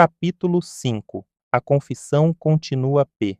Capítulo 5. A confissão continua P.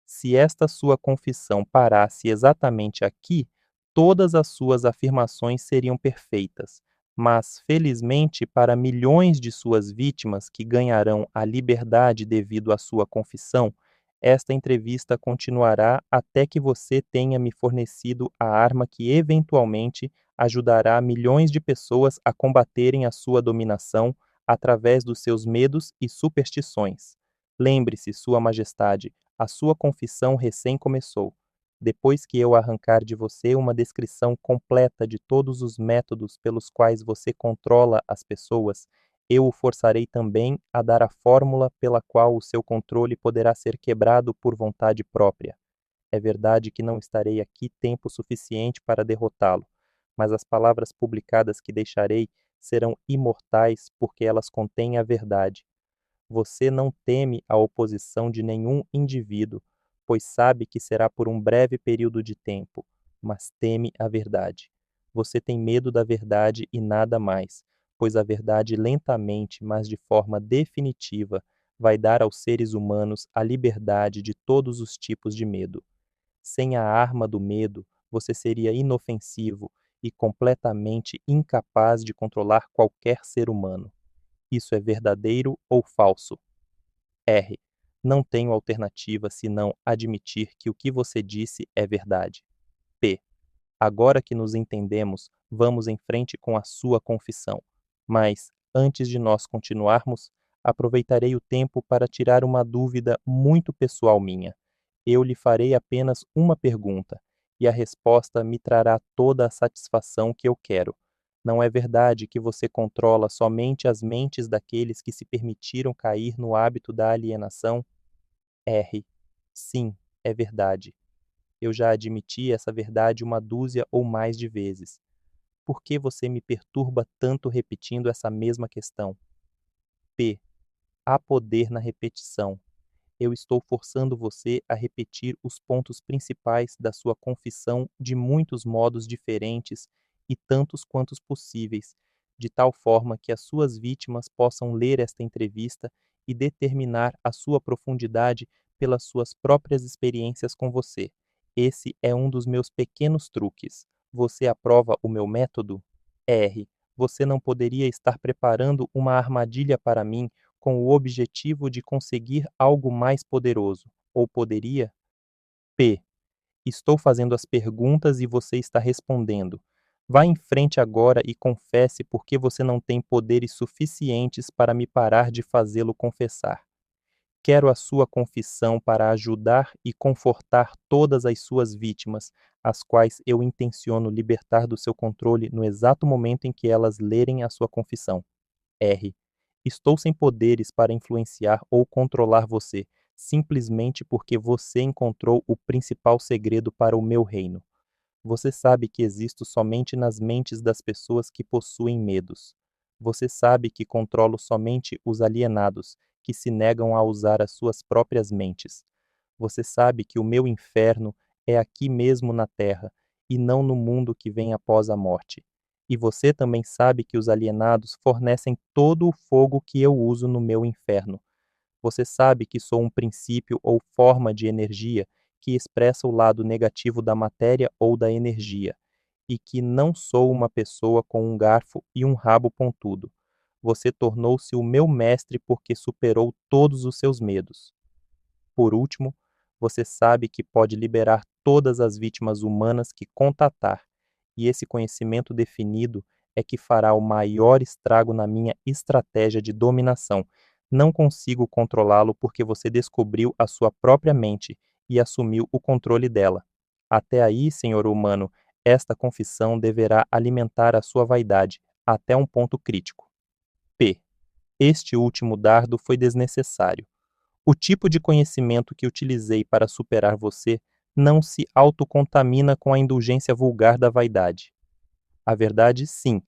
Se esta sua confissão parasse exatamente aqui, todas as suas afirmações seriam perfeitas. Mas, felizmente, para milhões de suas vítimas que ganharão a liberdade devido à sua confissão, esta entrevista continuará até que você tenha me fornecido a arma que eventualmente ajudará milhões de pessoas a combaterem a sua dominação através dos seus medos e superstições. Lembre-se, Sua Majestade, a sua confissão recém começou. Depois que eu arrancar de você uma descrição completa de todos os métodos pelos quais você controla as pessoas, eu o forçarei também a dar a fórmula pela qual o seu controle poderá ser quebrado por vontade própria. É verdade que não estarei aqui tempo suficiente para derrotá-lo, mas as palavras publicadas que deixarei serão imortais porque elas contêm a verdade. Você não teme a oposição de nenhum indivíduo, pois sabe que será por um breve período de tempo, mas teme a verdade. Você tem medo da verdade e nada mais, pois a verdade lentamente, mas de forma definitiva, vai dar aos seres humanos a liberdade de todos os tipos de medo. Sem a arma do medo, você seria inofensivo e completamente incapaz de controlar qualquer ser humano. Isso é verdadeiro ou falso? R. Não tenho alternativa senão admitir que o que você disse é verdade. P. Agora que nos entendemos, vamos em frente com a sua confissão. Mas, antes de nós continuarmos, aproveitarei o tempo para tirar uma dúvida muito pessoal minha. Eu lhe farei apenas uma pergunta, e a resposta me trará toda a satisfação que eu quero. Não é verdade que você controla somente as mentes daqueles que se permitiram cair no hábito da alienação? R. Sim, é verdade. Eu já admiti essa verdade uma dúzia ou mais de vezes. Por que você me perturba tanto repetindo essa mesma questão? P. Há poder na repetição. Eu estou forçando você a repetir os pontos principais da sua confissão de muitos modos diferentes e tantos quantos possíveis, de tal forma que as suas vítimas possam ler esta entrevista e determinar a sua profundidade pelas suas próprias experiências com você. Esse é um dos meus pequenos truques. Você aprova o meu método? R. Você não poderia estar preparando uma armadilha para mim com o objetivo de conseguir algo mais poderoso, ou poderia? P. Estou fazendo as perguntas e você está respondendo. Vá em frente agora e confesse por que você não tem poderes suficientes para me parar de fazê-lo confessar. Quero a sua confissão para ajudar e confortar todas as suas vítimas, as quais eu intenciono libertar do seu controle no exato momento em que elas lerem a sua confissão. R. Estou sem poderes para influenciar ou controlar você, simplesmente porque você encontrou o principal segredo para o meu reino. Você sabe que existo somente nas mentes das pessoas que possuem medos. Você sabe que controlo somente os alienados, que se negam a usar as suas próprias mentes. Você sabe que o meu inferno é aqui mesmo na Terra, e não no mundo que vem após a morte. E você também sabe que os alienados fornecem todo o fogo que eu uso no meu inferno. Você sabe que sou um princípio ou forma de energia que expressa o lado negativo da matéria ou da energia, e que não sou uma pessoa com um garfo e um rabo pontudo. Você tornou-se o meu mestre porque superou todos os seus medos. Por último, você sabe que pode liberar todas as vítimas humanas que contatar, e esse conhecimento definido é que fará o maior estrago na minha estratégia de dominação. Não consigo controlá-lo porque você descobriu a sua própria mente e assumiu o controle dela. Até aí, senhor humano, esta confissão deverá alimentar a sua vaidade, até um ponto crítico. P. Este último dardo foi desnecessário. O tipo de conhecimento que utilizei para superar você não se autocontamina com a indulgência vulgar da vaidade. A verdade, sim,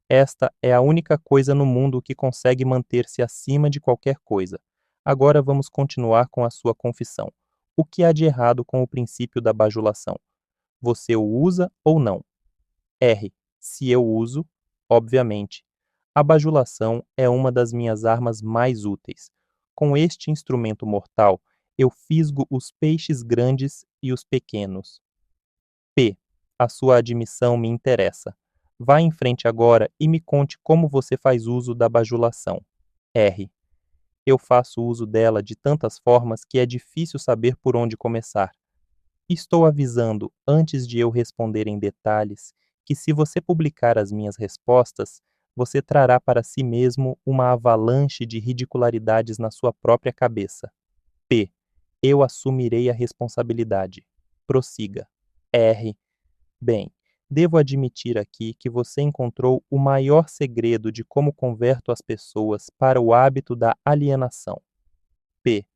esta é a única coisa no mundo que consegue manter-se acima de qualquer coisa. Agora vamos continuar com a sua confissão. O que há de errado com o princípio da bajulação? Você o usa ou não? R. Se eu uso, obviamente. A bajulação é uma das minhas armas mais úteis. Com este instrumento mortal, eu fisgo os peixes grandes e os pequenos. P. A sua admissão me interessa. Vá em frente agora e me conte como você faz uso da bajulação. R. Eu faço uso dela de tantas formas que é difícil saber por onde começar. Estou avisando, antes de eu responder em detalhes, que se você publicar as minhas respostas, você trará para si mesmo uma avalanche de ridicularidades na sua própria cabeça. P. Eu assumirei a responsabilidade. Prossiga. R. Bem, devo admitir aqui que você encontrou o maior segredo de como converto as pessoas para o hábito da alienação. P.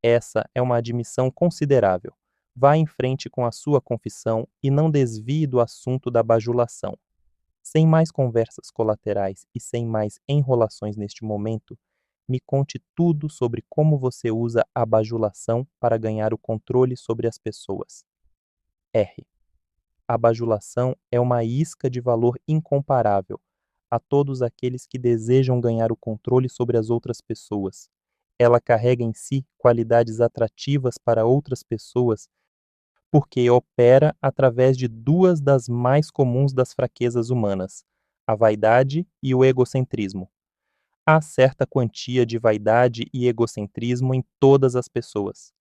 Essa é uma admissão considerável. Vá em frente com a sua confissão e não desvie do assunto da bajulação. Sem mais conversas colaterais e sem mais enrolações neste momento, me conte tudo sobre como você usa a bajulação para ganhar o controle sobre as pessoas. R. A bajulação é uma isca de valor incomparável a todos aqueles que desejam ganhar o controle sobre as outras pessoas. Ela carrega em si qualidades atrativas para outras pessoas porque opera através de duas das mais comuns das fraquezas humanas, a vaidade e o egocentrismo. Há certa quantia de vaidade e egocentrismo em todas as pessoas.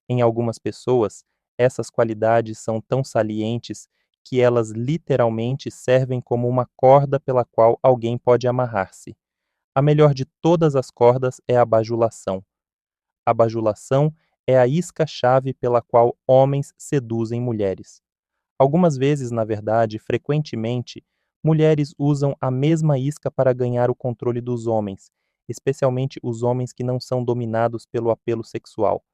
Em algumas pessoas, essas qualidades são tão salientes que elas literalmente servem como uma corda pela qual alguém pode amarrar-se. A melhor de todas as cordas é a bajulação. A bajulação é a isca-chave pela qual homens seduzem mulheres. Algumas vezes, na verdade, frequentemente, mulheres usam a mesma isca para ganhar o controle dos homens, especialmente os homens que não são dominados pelo apelo sexual.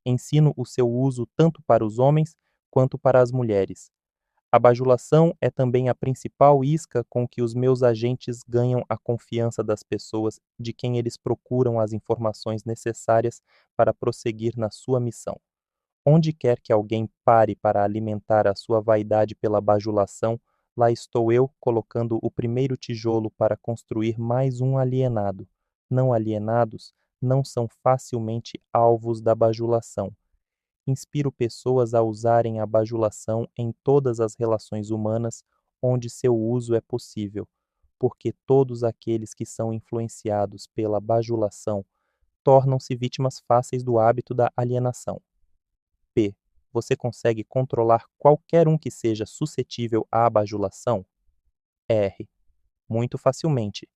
Ensino o seu uso tanto para os homens quanto para as mulheres. A bajulação é também a principal isca com que os meus agentes ganham a confiança das pessoas de quem eles procuram as informações necessárias para prosseguir na sua missão. Onde quer que alguém pare para alimentar a sua vaidade pela bajulação, lá estou eu colocando o primeiro tijolo para construir mais um alienado. Não alienados não são facilmente alvos da bajulação. Inspiro pessoas a usarem a bajulação em todas as relações humanas onde seu uso é possível, porque todos aqueles que são influenciados pela bajulação tornam-se vítimas fáceis do hábito da alienação. P. Você consegue controlar qualquer um que seja suscetível à bajulação? R. Muito facilmente.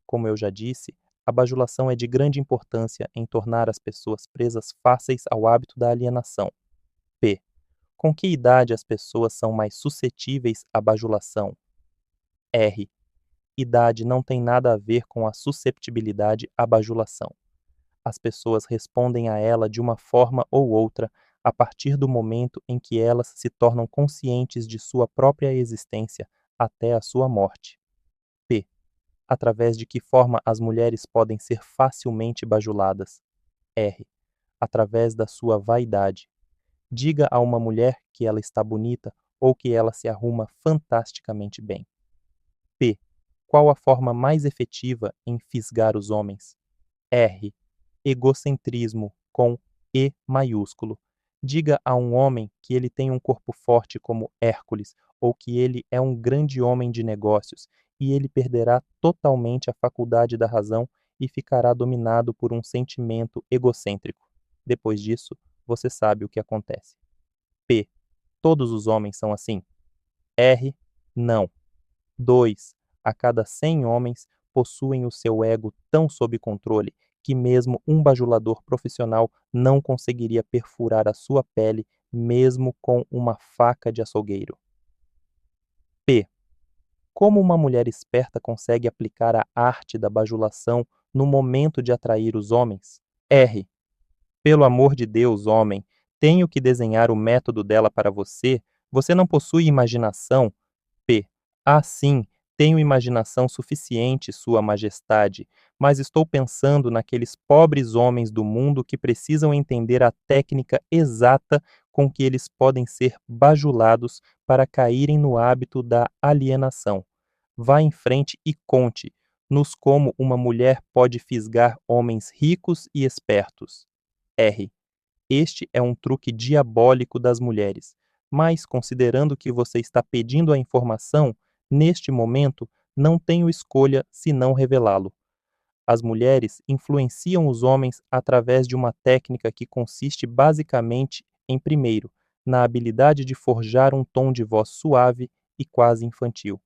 Como eu já disse, a bajulação é de grande importância em tornar as pessoas presas fáceis ao hábito da alienação. P. Com que idade as pessoas são mais suscetíveis à bajulação? R. Idade não tem nada a ver com a susceptibilidade à bajulação. As pessoas respondem a ela de uma forma ou outra a partir do momento em que elas se tornam conscientes de sua própria existência até a sua morte. P. Através de que forma as mulheres podem ser facilmente bajuladas? R. Através da sua vaidade. Diga a uma mulher que ela está bonita ou que ela se arruma fantasticamente bem. P. Qual a forma mais efetiva em fisgar os homens? R. Egocentrismo com E maiúsculo. Diga a um homem que ele tem um corpo forte como Hércules ou que ele é um grande homem de negócios e ele perderá totalmente a faculdade da razão e ficará dominado por um sentimento egocêntrico. Depois disso, você sabe o que acontece. P. Todos os homens são assim? R. Não. 2. A cada 100 homens possuem o seu ego tão sob controle que mesmo um bajulador profissional não conseguiria perfurar a sua pele mesmo com uma faca de açougueiro. P. Como uma mulher esperta consegue aplicar a arte da bajulação no momento de atrair os homens? R. Pelo amor de Deus, homem, tenho que desenhar o método dela para você? Você não possui imaginação? P. Ah, sim, tenho imaginação suficiente, Sua Majestade, mas estou pensando naqueles pobres homens do mundo que precisam entender a técnica exata com que eles podem ser bajulados para caírem no hábito da alienação. Vá em frente e conte. Nos como uma mulher pode fisgar homens ricos e espertos. R. Este é um truque diabólico das mulheres, mas considerando que você está pedindo a informação, neste momento, não tenho escolha senão revelá-lo. As mulheres influenciam os homens através de uma técnica que consiste basicamente em, primeiro, na habilidade de forjar um tom de voz suave e quase infantil.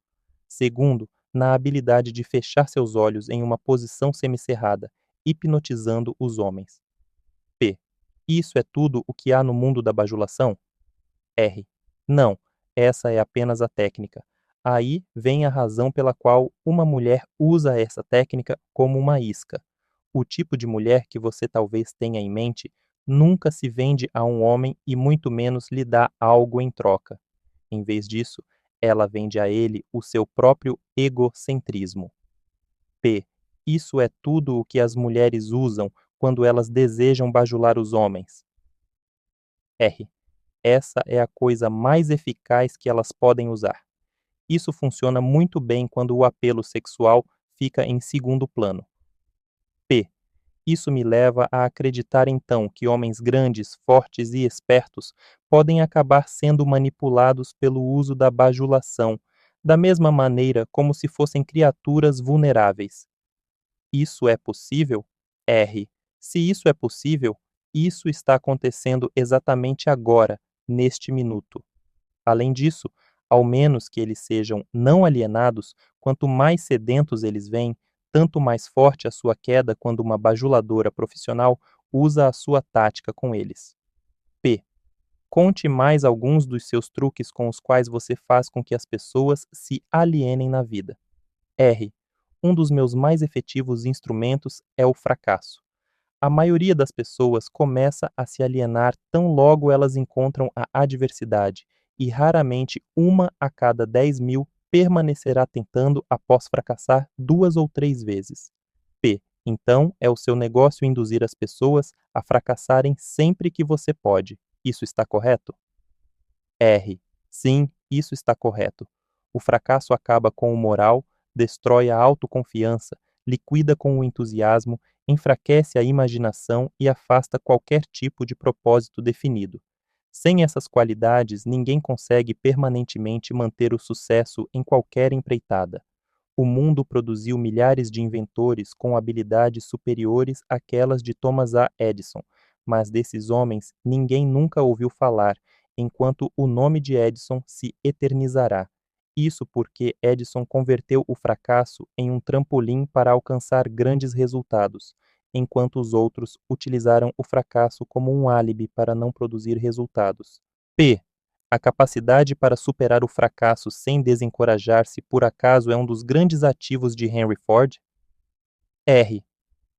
Segundo, na habilidade de fechar seus olhos em uma posição semicerrada, hipnotizando os homens. P. Isso é tudo o que há no mundo da bajulação? R. Não, essa é apenas a técnica. Aí vem a razão pela qual uma mulher usa essa técnica como uma isca. O tipo de mulher que você talvez tenha em mente nunca se vende a um homem e muito menos lhe dá algo em troca. Em vez disso, ela vende a ele o seu próprio egocentrismo. P. Isso é tudo o que as mulheres usam quando elas desejam bajular os homens. R. Essa é a coisa mais eficaz que elas podem usar. Isso funciona muito bem quando o apelo sexual fica em segundo plano. P. Isso me leva a acreditar então que homens grandes, fortes e espertos podem acabar sendo manipulados pelo uso da bajulação, da mesma maneira como se fossem criaturas vulneráveis. Isso é possível? R. Se isso é possível, isso está acontecendo exatamente agora, neste minuto. Além disso, ao menos que eles sejam não alienados, quanto mais sedentos eles vêm, tanto mais forte a sua queda quando uma bajuladora profissional usa a sua tática com eles. P. Conte mais alguns dos seus truques com os quais você faz com que as pessoas se alienem na vida. R. Um dos meus mais efetivos instrumentos é o fracasso. A maioria das pessoas começa a se alienar tão logo elas encontram a adversidade, e raramente uma a cada 10.000 permanecerá tentando após fracassar 2 ou 3 vezes. P. Então, é o seu negócio induzir as pessoas a fracassarem sempre que você pode. Isso está correto? R. Sim, isso está correto. O fracasso acaba com o moral, destrói a autoconfiança, liquida com o entusiasmo, enfraquece a imaginação e afasta qualquer tipo de propósito definido. Sem essas qualidades, ninguém consegue permanentemente manter o sucesso em qualquer empreitada. O mundo produziu milhares de inventores com habilidades superiores àquelas de Thomas A. Edison, mas desses homens ninguém nunca ouviu falar, enquanto o nome de Edison se eternizará. Isso porque Edison converteu o fracasso em um trampolim para alcançar grandes resultados, enquanto os outros utilizaram o fracasso como um álibi para não produzir resultados. P. A capacidade para superar o fracasso sem desencorajar-se por acaso é um dos grandes ativos de Henry Ford? R.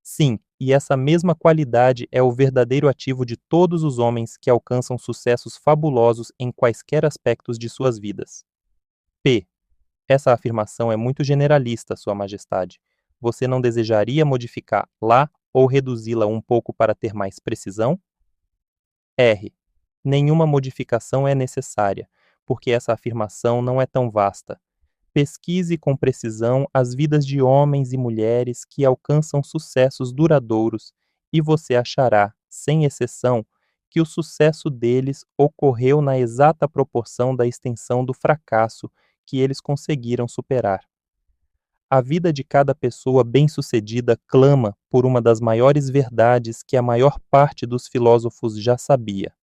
Sim, e essa mesma qualidade é o verdadeiro ativo de todos os homens que alcançam sucessos fabulosos em quaisquer aspectos de suas vidas. P. Essa afirmação é muito generalista, Sua Majestade. Você não desejaria modificar-la ou reduzi-la um pouco para ter mais precisão? R. Nenhuma modificação é necessária, porque essa afirmação não é tão vasta. Pesquise com precisão as vidas de homens e mulheres que alcançam sucessos duradouros e você achará, sem exceção, que o sucesso deles ocorreu na exata proporção da extensão do fracasso que eles conseguiram superar. A vida de cada pessoa bem-sucedida clama por uma das maiores verdades que a maior parte dos filósofos já sabia.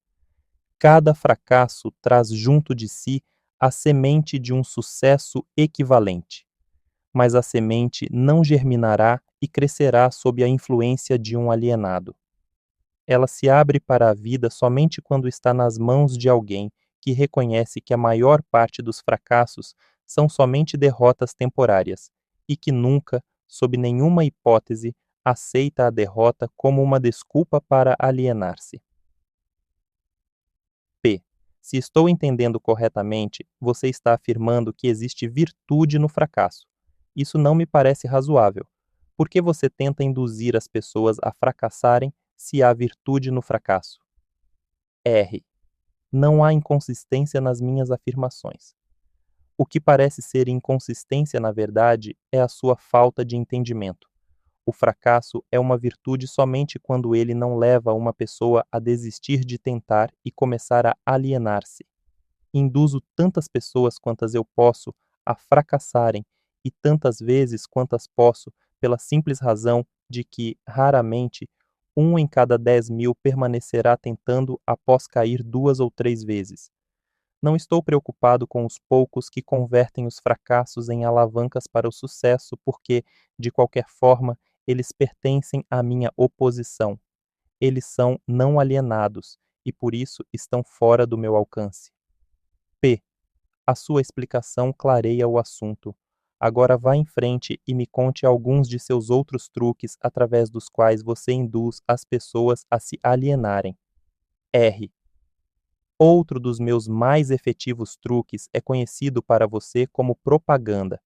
Cada fracasso traz junto de si a semente de um sucesso equivalente, mas a semente não germinará e crescerá sob a influência de um alienado. Ela se abre para a vida somente quando está nas mãos de alguém que reconhece que a maior parte dos fracassos são somente derrotas temporárias e que nunca, sob nenhuma hipótese, aceita a derrota como uma desculpa para alienar-se. P. Se estou entendendo corretamente, você está afirmando que existe virtude no fracasso. Isso não me parece razoável. Por que você tenta induzir as pessoas a fracassarem se há virtude no fracasso? R. Não há inconsistência nas minhas afirmações. O que parece ser inconsistência, na verdade, é a sua falta de entendimento. O fracasso é uma virtude somente quando ele não leva uma pessoa a desistir de tentar e começar a alienar-se. Induzo tantas pessoas quantas eu posso a fracassarem e tantas vezes quantas posso, pela simples razão de que, raramente, 1 em cada 10.000 permanecerá tentando após cair 2 ou 3 vezes. Não estou preocupado com os poucos que convertem os fracassos em alavancas para o sucesso, porque, de qualquer forma, eles pertencem à minha oposição. Eles são não alienados e, por isso, estão fora do meu alcance. P. A sua explicação clareia o assunto. Agora vá em frente e me conte alguns de seus outros truques através dos quais você induz as pessoas a se alienarem. R. Outro dos meus mais efetivos truques é conhecido para você como propaganda.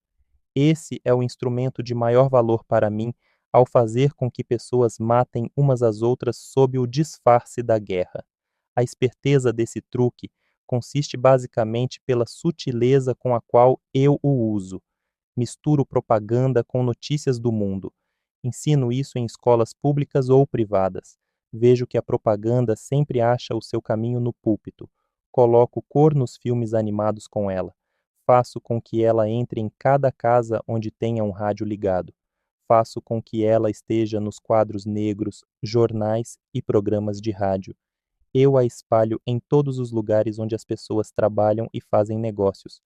Esse é o instrumento de maior valor para mim ao fazer com que pessoas matem umas às outras sob o disfarce da guerra. A esperteza desse truque consiste basicamente pela sutileza com a qual eu o uso. Misturo propaganda com notícias do mundo. Ensino isso em escolas públicas ou privadas. Vejo que a propaganda sempre acha o seu caminho no púlpito. Coloco cor nos filmes animados com ela. Faço com que ela entre em cada casa onde tenha um rádio ligado. Faço com que ela esteja nos quadros negros, jornais e programas de rádio. Eu a espalho em todos os lugares onde as pessoas trabalham e fazem negócios.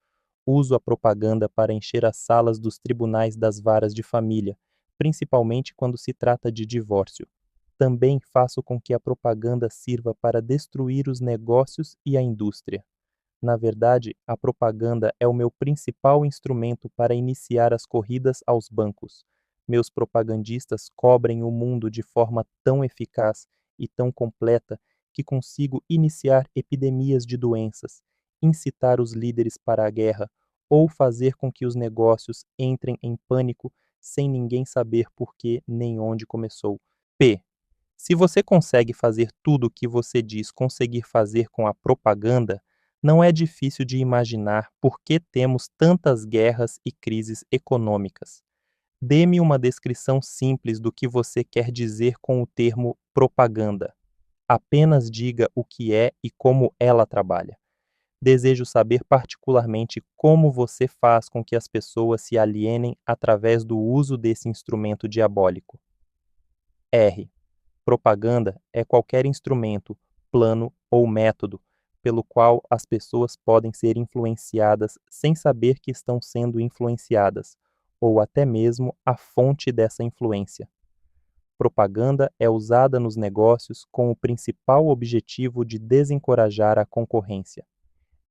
Uso a propaganda para encher as salas dos tribunais das varas de família, principalmente quando se trata de divórcio. Também faço com que a propaganda sirva para destruir os negócios e a indústria. Na verdade, a propaganda é o meu principal instrumento para iniciar as corridas aos bancos. Meus propagandistas cobrem o mundo de forma tão eficaz e tão completa que consigo iniciar epidemias de doenças, incitar os líderes para a guerra ou fazer com que os negócios entrem em pânico sem ninguém saber por que nem onde começou. P. Se você consegue fazer tudo o que você diz conseguir fazer com a propaganda, não é difícil de imaginar por que temos tantas guerras e crises econômicas. Dê-me uma descrição simples do que você quer dizer com o termo propaganda. Apenas diga o que é e como ela trabalha. Desejo saber particularmente como você faz com que as pessoas se alienem através do uso desse instrumento diabólico. R. Propaganda é qualquer instrumento, plano ou método pelo qual as pessoas podem ser influenciadas sem saber que estão sendo influenciadas, ou até mesmo a fonte dessa influência. Propaganda é usada nos negócios com o principal objetivo de desencorajar a concorrência.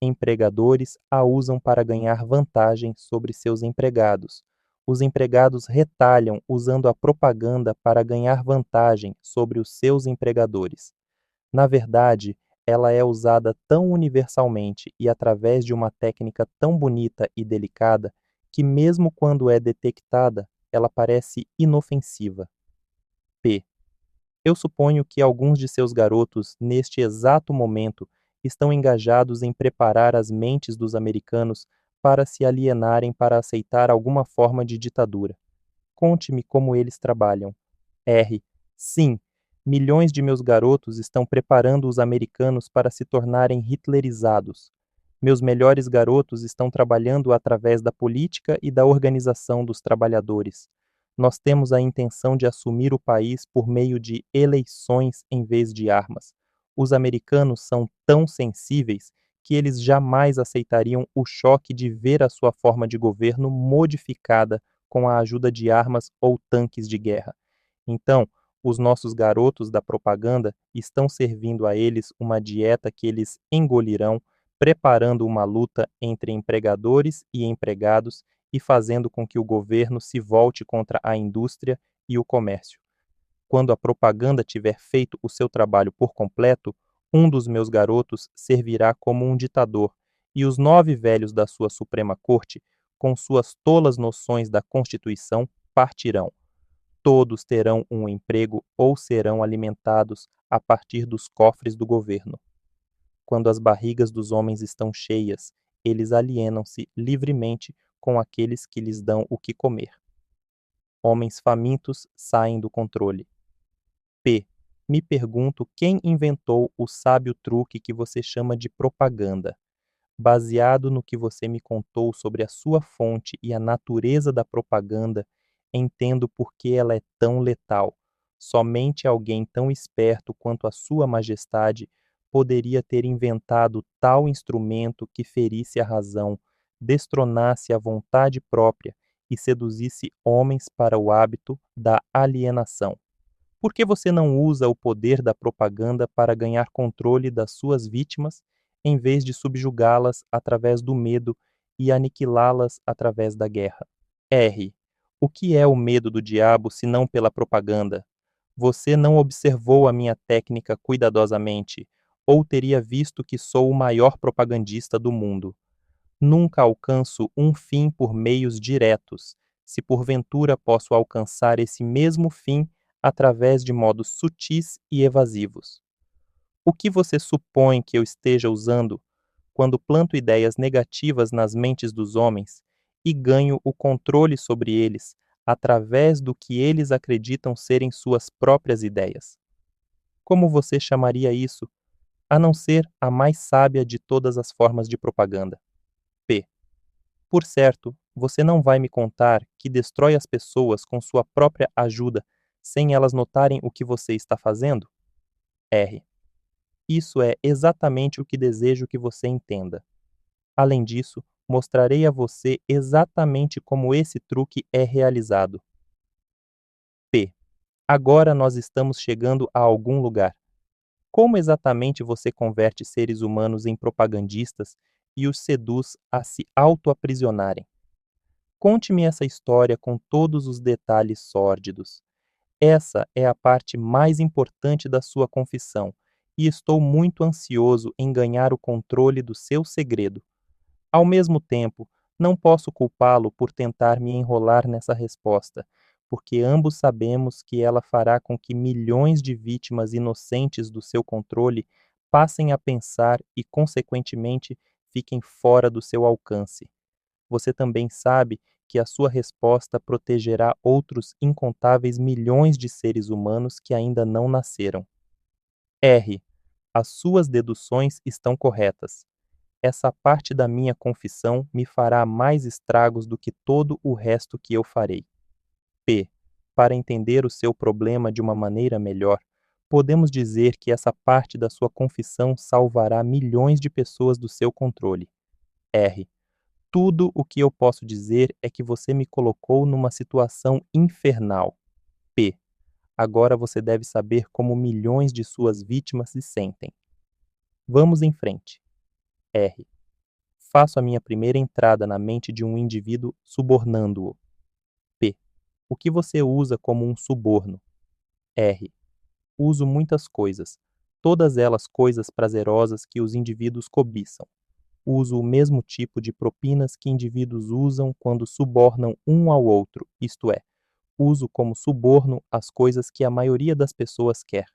Empregadores a usam para ganhar vantagem sobre seus empregados. Os empregados retalham usando a propaganda para ganhar vantagem sobre os seus empregadores. Na verdade, ela é usada tão universalmente e através de uma técnica tão bonita e delicada que, mesmo quando é detectada, ela parece inofensiva. P. Eu suponho que alguns de seus garotos, neste exato momento, estão engajados em preparar as mentes dos americanos para se alienarem para aceitar alguma forma de ditadura. Conte-me como eles trabalham. R. Sim, milhões de meus garotos estão preparando os americanos para se tornarem hitlerizados. Meus melhores garotos estão trabalhando através da política e da organização dos trabalhadores. Nós temos a intenção de assumir o país por meio de eleições em vez de armas. Os americanos são tão sensíveis que eles jamais aceitariam o choque de ver a sua forma de governo modificada com a ajuda de armas ou tanques de guerra. Então, os nossos garotos da propaganda estão servindo a eles uma dieta que eles engolirão, preparando uma luta entre empregadores e empregados e fazendo com que o governo se volte contra a indústria e o comércio. Quando a propaganda tiver feito o seu trabalho por completo, um dos meus garotos servirá como um ditador, e os 9 velhos da sua Suprema Corte, com suas tolas noções da Constituição, partirão. Todos terão um emprego ou serão alimentados a partir dos cofres do governo. Quando as barrigas dos homens estão cheias eles alienam-se livremente com aqueles que lhes dão o que comer. Homens famintos saem do controle. P. Me pergunto quem inventou o sábio truque que você chama de propaganda. Baseado no que você me contou sobre a sua fonte e a natureza da propaganda, entendo por que ela é tão letal. Somente alguém tão esperto quanto a Sua Majestade poderia ter inventado tal instrumento que ferisse a razão, destronasse a vontade própria e seduzisse homens para o hábito da alienação. Por que você não usa o poder da propaganda para ganhar controle das suas vítimas, em vez de subjugá-las através do medo e aniquilá-las através da guerra? R. O que é o medo do diabo se não pela propaganda? Você não observou a minha técnica cuidadosamente, ou teria visto que sou o maior propagandista do mundo. Nunca alcanço um fim por meios diretos, se porventura posso alcançar esse mesmo fim através de modos sutis e evasivos. O que você supõe que eu esteja usando quando planto ideias negativas nas mentes dos homens e ganho o controle sobre eles através do que eles acreditam serem suas próprias ideias? Como você chamaria isso, a não ser a mais sábia de todas as formas de propaganda? P. Por certo, você não vai me contar que destrói as pessoas com sua própria ajuda sem elas notarem o que você está fazendo? R. Isso é exatamente o que desejo que você entenda. Além disso, mostrarei a você exatamente como esse truque é realizado. P. Agora nós estamos chegando a algum lugar. Como exatamente você converte seres humanos em propagandistas e os seduz a se auto-aprisionarem? Conte-me essa história com todos os detalhes sórdidos. Essa é a parte mais importante da sua confissão, e estou muito ansioso em ganhar o controle do seu segredo. Ao mesmo tempo, não posso culpá-lo por tentar me enrolar nessa resposta, porque ambos sabemos que ela fará com que milhões de vítimas inocentes do seu controle passem a pensar e, consequentemente, fiquem fora do seu alcance. Você também sabe que a sua resposta protegerá outros incontáveis milhões de seres humanos que ainda não nasceram. R. As suas deduções estão corretas. Essa parte da minha confissão me fará mais estragos do que todo o resto que eu farei. P. Para entender o seu problema de uma maneira melhor, podemos dizer que essa parte da sua confissão salvará milhões de pessoas do seu controle. R. Tudo o que eu posso dizer é que você me colocou numa situação infernal. P. Agora você deve saber como milhões de suas vítimas se sentem. Vamos em frente. R. Faço a minha primeira entrada na mente de um indivíduo subornando-o. P. O que você usa como um suborno? R. Uso muitas coisas, todas elas coisas prazerosas que os indivíduos cobiçam. Uso o mesmo tipo de propinas que indivíduos usam quando subornam um ao outro, isto é, uso como suborno as coisas que a maioria das pessoas quer.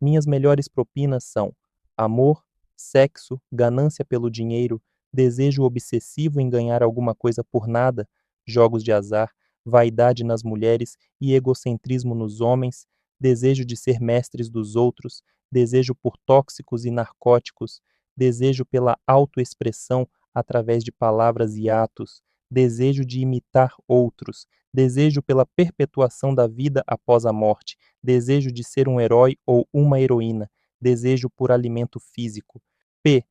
Minhas melhores propinas são amor, sexo, ganância pelo dinheiro, desejo obsessivo em ganhar alguma coisa por nada, jogos de azar, vaidade nas mulheres e egocentrismo nos homens, desejo de ser mestres dos outros, desejo por tóxicos e narcóticos, desejo pela autoexpressão através de palavras e atos, desejo de imitar outros, desejo pela perpetuação da vida após a morte, desejo de ser um herói ou uma heroína, desejo por alimento físico. P.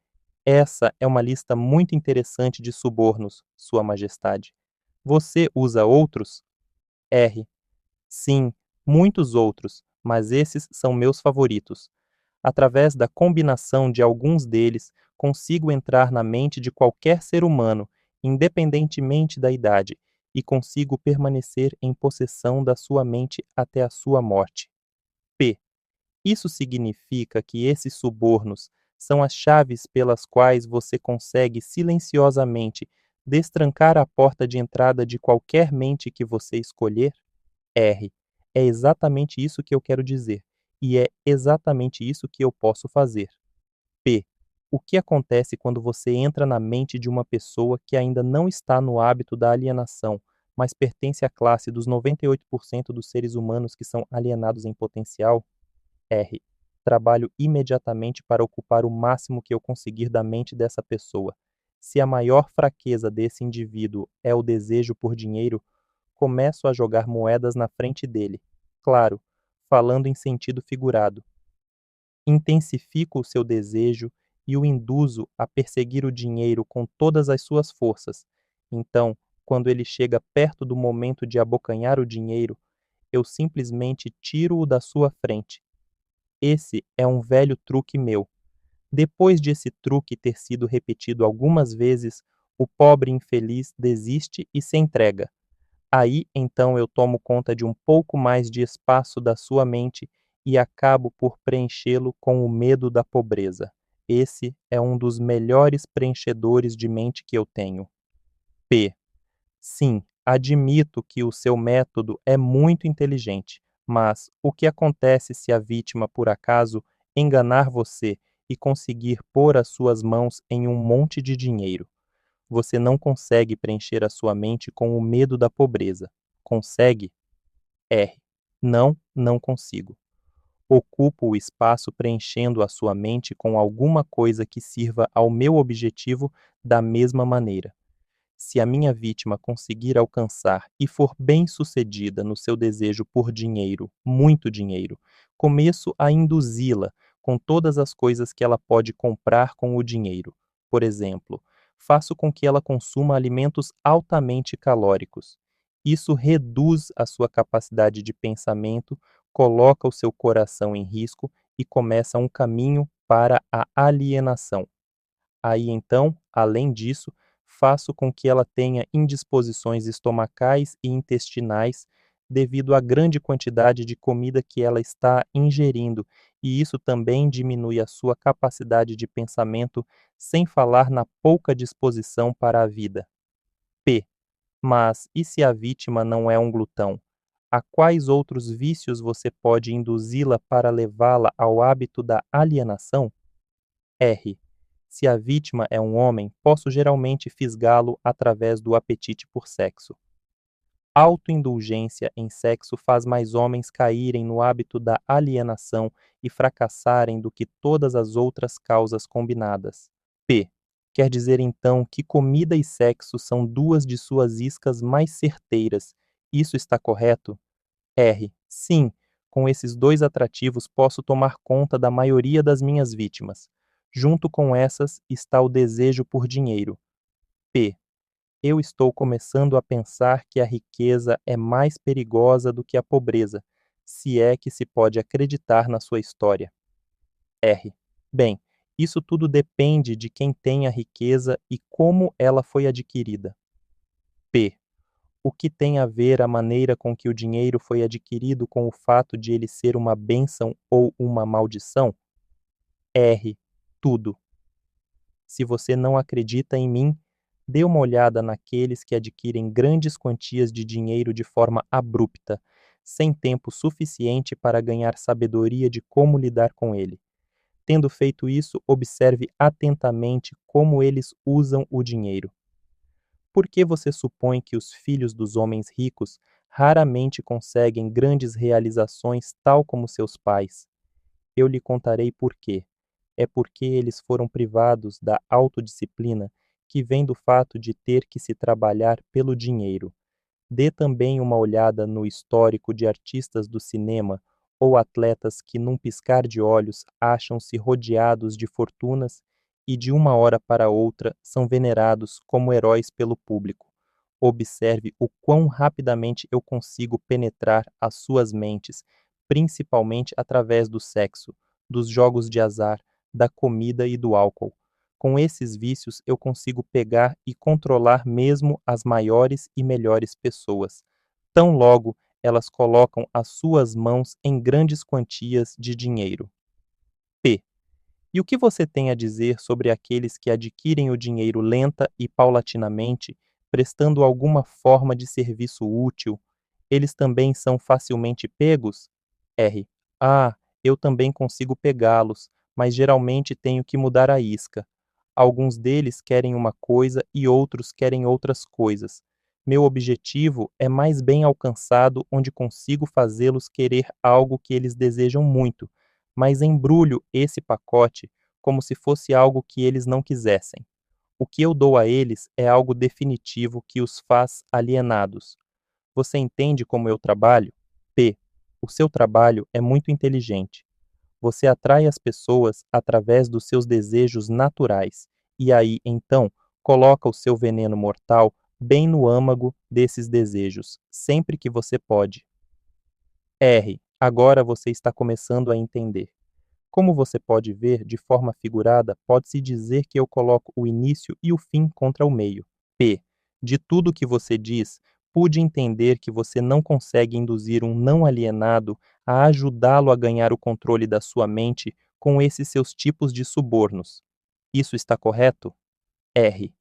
Essa é uma lista muito interessante de subornos, Sua Majestade. Você usa outros? R. Sim, muitos outros, mas esses são meus favoritos. Através da combinação de alguns deles, consigo entrar na mente de qualquer ser humano, independentemente da idade, e consigo permanecer em possessão da sua mente até a sua morte. P. Isso significa que esses subornos são as chaves pelas quais você consegue silenciosamente destrancar a porta de entrada de qualquer mente que você escolher? R. É exatamente isso que eu quero dizer, e é exatamente isso que eu posso fazer. P. O que acontece quando você entra na mente de uma pessoa que ainda não está no hábito da alienação, mas pertence à classe dos 98% dos seres humanos que são alienados em potencial? R. Trabalho imediatamente para ocupar o máximo que eu conseguir da mente dessa pessoa. Se a maior fraqueza desse indivíduo é o desejo por dinheiro, começo a jogar moedas na frente dele. Claro, falando em sentido figurado. Intensifico o seu desejo e o induzo a perseguir o dinheiro com todas as suas forças. Então, quando ele chega perto do momento de abocanhar o dinheiro, eu simplesmente tiro-o da sua frente. Esse é um velho truque meu. Depois de esse truque ter sido repetido algumas vezes, o pobre infeliz desiste e se entrega. Aí então eu tomo conta de um pouco mais de espaço da sua mente e acabo por preenchê-lo com o medo da pobreza. Esse é um dos melhores preenchedores de mente que eu tenho. P. Sim, admito que o seu método é muito inteligente, mas o que acontece se a vítima, por acaso, enganar você e conseguir pôr as suas mãos em um monte de dinheiro? Você não consegue preencher a sua mente com o medo da pobreza. Consegue? R. Não, não consigo. Ocupo o espaço preenchendo a sua mente com alguma coisa que sirva ao meu objetivo da mesma maneira. Se a minha vítima conseguir alcançar e for bem-sucedida no seu desejo por dinheiro, muito dinheiro, começo a induzi-la com todas as coisas que ela pode comprar com o dinheiro. Por exemplo, faço com que ela consuma alimentos altamente calóricos. Isso reduz a sua capacidade de pensamento, coloca o seu coração em risco e começa um caminho para a alienação. Aí então, além disso, faço com que ela tenha indisposições estomacais e intestinais devido à grande quantidade de comida que ela está ingerindo, e isso também diminui a sua capacidade de pensamento, sem falar na pouca disposição para a vida. P. Mas e se a vítima não é um glutão? A quais outros vícios você pode induzi-la para levá-la ao hábito da alienação? R. Se a vítima é um homem, posso geralmente fisgá-lo através do apetite por sexo. Autoindulgência em sexo faz mais homens caírem no hábito da alienação e fracassarem do que todas as outras causas combinadas. P. Quer dizer então que comida e sexo são duas de suas iscas mais certeiras. Isso está correto? R. Sim, com esses dois atrativos posso tomar conta da maioria das minhas vítimas. Junto com essas está o desejo por dinheiro. P. Eu estou começando a pensar que a riqueza é mais perigosa do que a pobreza, se é que se pode acreditar na sua história. R. Bem, isso tudo depende de quem tem a riqueza e como ela foi adquirida. P. O que tem a ver a maneira com que o dinheiro foi adquirido com o fato de ele ser uma bênção ou uma maldição? R. Tudo. Se você não acredita em mim, dê uma olhada naqueles que adquirem grandes quantias de dinheiro de forma abrupta, sem tempo suficiente para ganhar sabedoria de como lidar com ele. Tendo feito isso, observe atentamente como eles usam o dinheiro. Por que você supõe que os filhos dos homens ricos raramente conseguem grandes realizações tal como seus pais? Eu lhe contarei por quê. É porque eles foram privados da autodisciplina que vem do fato de ter que se trabalhar pelo dinheiro. Dê também uma olhada no histórico de artistas do cinema ou atletas que, num piscar de olhos, acham-se rodeados de fortunas e, de uma hora para outra, são venerados como heróis pelo público. Observe o quão rapidamente eu consigo penetrar as suas mentes, principalmente através do sexo, dos jogos de azar, da comida e do álcool. Com esses vícios, eu consigo pegar e controlar mesmo as maiores e melhores pessoas. Tão logo elas colocam as suas mãos em grandes quantias de dinheiro. P. E o que você tem a dizer sobre aqueles que adquirem o dinheiro lenta e paulatinamente, prestando alguma forma de serviço útil? Eles também são facilmente pegos? R. Ah, eu também consigo pegá-los, mas geralmente tenho que mudar a isca. Alguns deles querem uma coisa e outros querem outras coisas. Meu objetivo é mais bem alcançado onde consigo fazê-los querer algo que eles desejam muito, mas embrulho esse pacote como se fosse algo que eles não quisessem. O que eu dou a eles é algo definitivo que os faz alienados. Você entende como eu trabalho? P. O seu trabalho é muito inteligente. Você atrai as pessoas através dos seus desejos naturais, e aí, então, coloca o seu veneno mortal bem no âmago desses desejos, sempre que você pode. R. Agora você está começando a entender. Como você pode ver, de forma figurada, pode-se dizer que eu coloco o início e o fim contra o meio. P. De tudo que você diz, pude entender que você não consegue induzir um não alienado a ajudá-lo a ganhar o controle da sua mente com esses seus tipos de subornos. Isso está correto? R.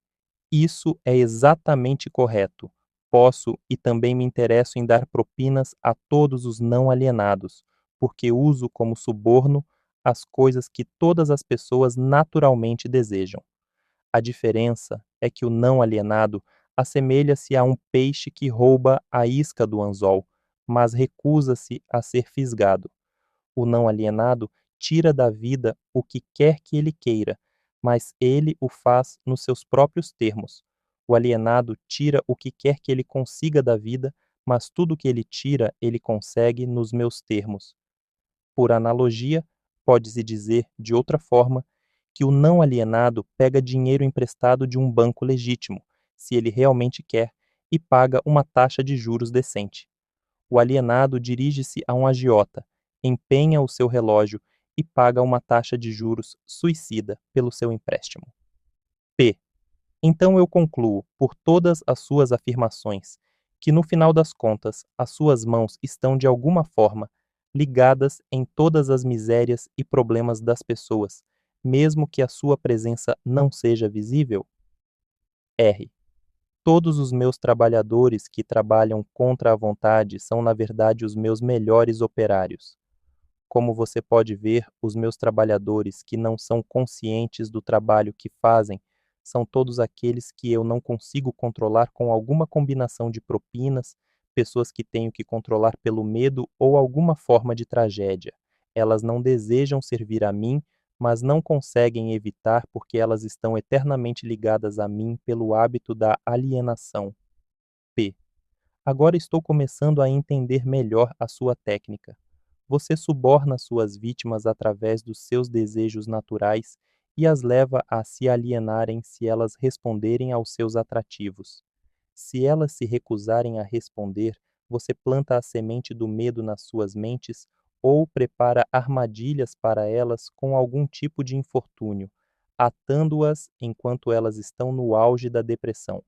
Isso é exatamente correto. Posso e também me interesso em dar propinas a todos os não alienados, porque uso como suborno as coisas que todas as pessoas naturalmente desejam. A diferença é que o não alienado assemelha-se a um peixe que rouba a isca do anzol, mas recusa-se a ser fisgado. O não alienado tira da vida o que quer que ele queira, mas ele o faz nos seus próprios termos. O alienado tira o que quer que ele consiga da vida, mas tudo que ele tira, ele consegue nos meus termos. Por analogia, pode-se dizer, de outra forma, que o não alienado pega dinheiro emprestado de um banco legítimo, se ele realmente quer, e paga uma taxa de juros decente. O alienado dirige-se a um agiota, empenha o seu relógio e paga uma taxa de juros suicida pelo seu empréstimo. P. Então eu concluo, por todas as suas afirmações, que no final das contas as suas mãos estão de alguma forma ligadas em todas as misérias e problemas das pessoas, mesmo que a sua presença não seja visível? R. Todos os meus trabalhadores que trabalham contra a vontade são, na verdade, os meus melhores operários. Como você pode ver, os meus trabalhadores que não são conscientes do trabalho que fazem são todos aqueles que eu não consigo controlar com alguma combinação de propinas, pessoas que tenho que controlar pelo medo ou alguma forma de tragédia. Elas não desejam servir a mim, mas não conseguem evitar porque elas estão eternamente ligadas a mim pelo hábito da alienação. P. Agora estou começando a entender melhor a sua técnica. Você suborna suas vítimas através dos seus desejos naturais e as leva a se alienarem se elas responderem aos seus atrativos. Se elas se recusarem a responder, você planta a semente do medo nas suas mentes ou prepara armadilhas para elas com algum tipo de infortúnio, atando-as enquanto elas estão no auge da depressão.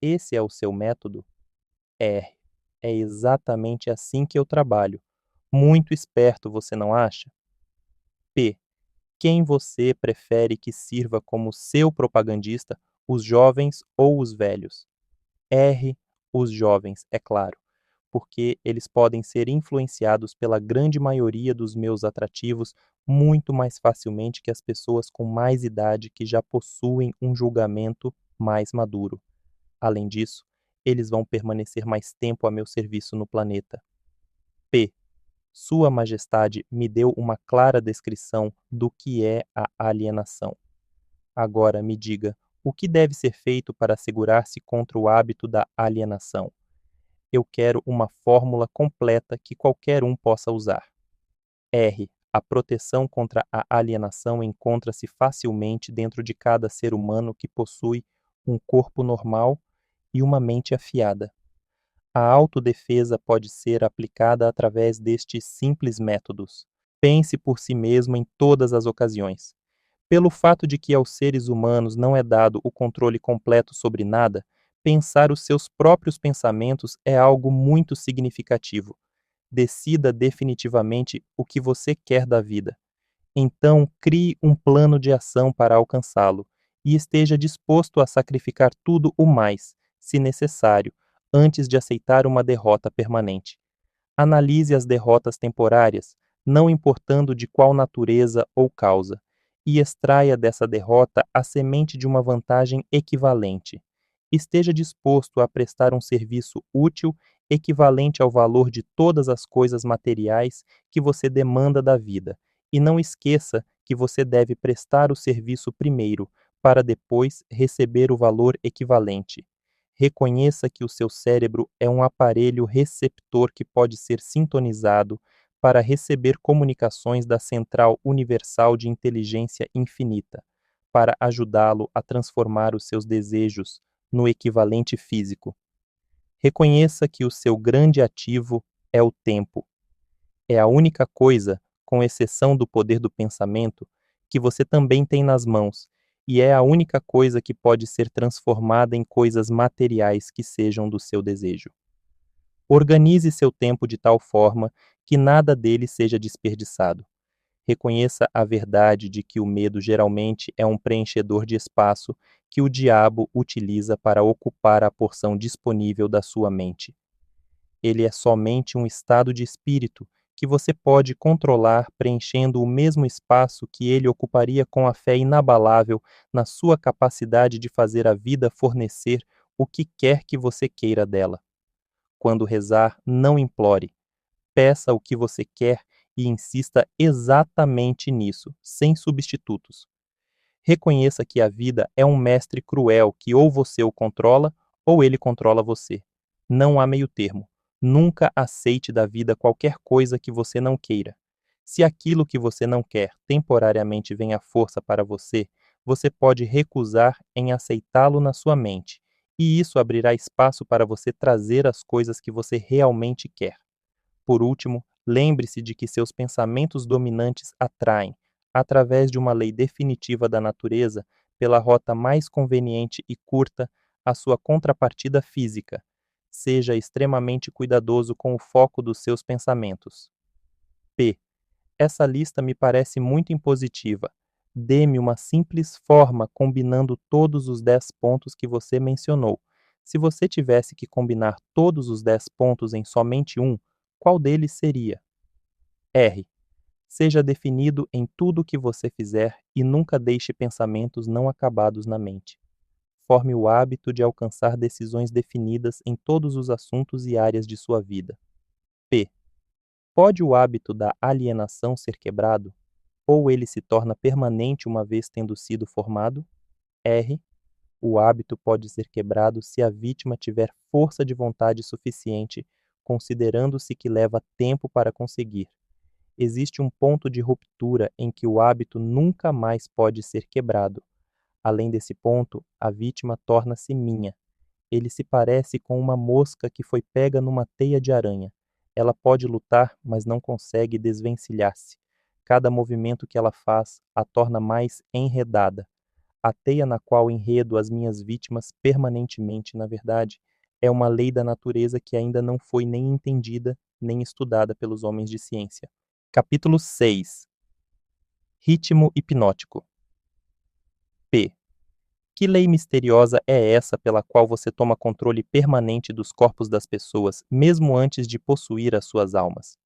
Esse é o seu método? É. É exatamente assim que eu trabalho. Muito esperto, você não acha? P. Quem você prefere que sirva como seu propagandista, os jovens ou os velhos? R. Os jovens, é claro, porque eles podem ser influenciados pela grande maioria dos meus atrativos muito mais facilmente que as pessoas com mais idade que já possuem um julgamento mais maduro. Além disso, eles vão permanecer mais tempo a meu serviço no planeta. P. Sua Majestade me deu uma clara descrição do que é a alienação. Agora me diga, o que deve ser feito para assegurar-se contra o hábito da alienação? Eu quero uma fórmula completa que qualquer um possa usar. R. A proteção contra a alienação encontra-se facilmente dentro de cada ser humano que possui um corpo normal e uma mente afiada. A autodefesa pode ser aplicada através destes simples métodos. Pense por si mesmo em todas as ocasiões. Pelo fato de que aos seres humanos não é dado o controle completo sobre nada, pensar os seus próprios pensamentos é algo muito significativo. Decida definitivamente o que você quer da vida. Então, crie um plano de ação para alcançá-lo e esteja disposto a sacrificar tudo o mais, se necessário, antes de aceitar uma derrota permanente. Analise as derrotas temporárias, não importando de qual natureza ou causa, e extraia dessa derrota a semente de uma vantagem equivalente. Esteja disposto a prestar um serviço útil equivalente ao valor de todas as coisas materiais que você demanda da vida, e não esqueça que você deve prestar o serviço primeiro, para depois receber o valor equivalente. Reconheça que o seu cérebro é um aparelho receptor que pode ser sintonizado para receber comunicações da Central Universal de Inteligência Infinita, para ajudá-lo a transformar os seus desejos no equivalente físico. Reconheça que o seu grande ativo é o tempo. É a única coisa, com exceção do poder do pensamento, que você também tem nas mãos, e é a única coisa que pode ser transformada em coisas materiais que sejam do seu desejo. Organize seu tempo de tal forma que nada dele seja desperdiçado. Reconheça a verdade de que o medo geralmente é um preenchedor de espaço que o diabo utiliza para ocupar a porção disponível da sua mente. Ele é somente um estado de espírito que você pode controlar preenchendo o mesmo espaço que ele ocuparia com a fé inabalável na sua capacidade de fazer a vida fornecer o que quer que você queira dela. Quando rezar, não implore. Peça o que você quer e insista exatamente nisso, sem substitutos. Reconheça que a vida é um mestre cruel que ou você o controla ou ele controla você. Não há meio termo. Nunca aceite da vida qualquer coisa que você não queira. Se aquilo que você não quer temporariamente vem à força para você, você pode recusar em aceitá-lo na sua mente, e isso abrirá espaço para você trazer as coisas que você realmente quer. Por último, lembre-se de que seus pensamentos dominantes atraem, através de uma lei definitiva da natureza, pela rota mais conveniente e curta, a sua contrapartida física. Seja extremamente cuidadoso com o foco dos seus pensamentos. P. Essa lista me parece muito impositiva. Dê-me uma simples forma combinando todos os 10 pontos que você mencionou. Se você tivesse que combinar todos os 10 pontos em somente um, qual deles seria? R. Seja definido em tudo o que você fizer e nunca deixe pensamentos não acabados na mente. Forme o hábito de alcançar decisões definidas em todos os assuntos e áreas de sua vida. P. Pode o hábito da alienação ser quebrado? Ou ele se torna permanente uma vez tendo sido formado? R. O hábito pode ser quebrado se a vítima tiver força de vontade suficiente, considerando-se que leva tempo para conseguir. Existe um ponto de ruptura em que o hábito nunca mais pode ser quebrado. Além desse ponto, a vítima torna-se minha. Ele se parece com uma mosca que foi pega numa teia de aranha. Ela pode lutar, mas não consegue desvencilhar-se. Cada movimento que ela faz a torna mais enredada. A teia na qual enredo as minhas vítimas permanentemente, na verdade, é uma lei da natureza que ainda não foi nem entendida nem estudada pelos homens de ciência. Capítulo 6. Ritmo hipnótico. P. Que lei misteriosa é essa pela qual você toma controle permanente dos corpos das pessoas, mesmo antes de possuir as suas almas?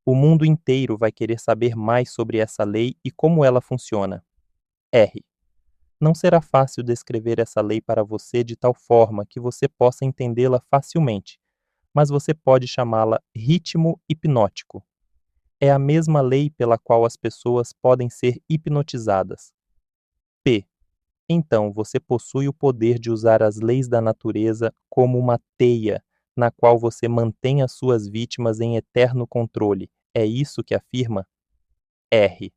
O mundo inteiro vai querer saber mais sobre essa lei e como ela funciona. R. Não será fácil descrever essa lei para você de tal forma que você possa entendê-la facilmente, mas você pode chamá-la ritmo hipnótico. É a mesma lei pela qual as pessoas podem ser hipnotizadas. P. Então você possui o poder de usar as leis da natureza como uma teia, na qual você mantém as suas vítimas em eterno controle. É isso que afirma? R.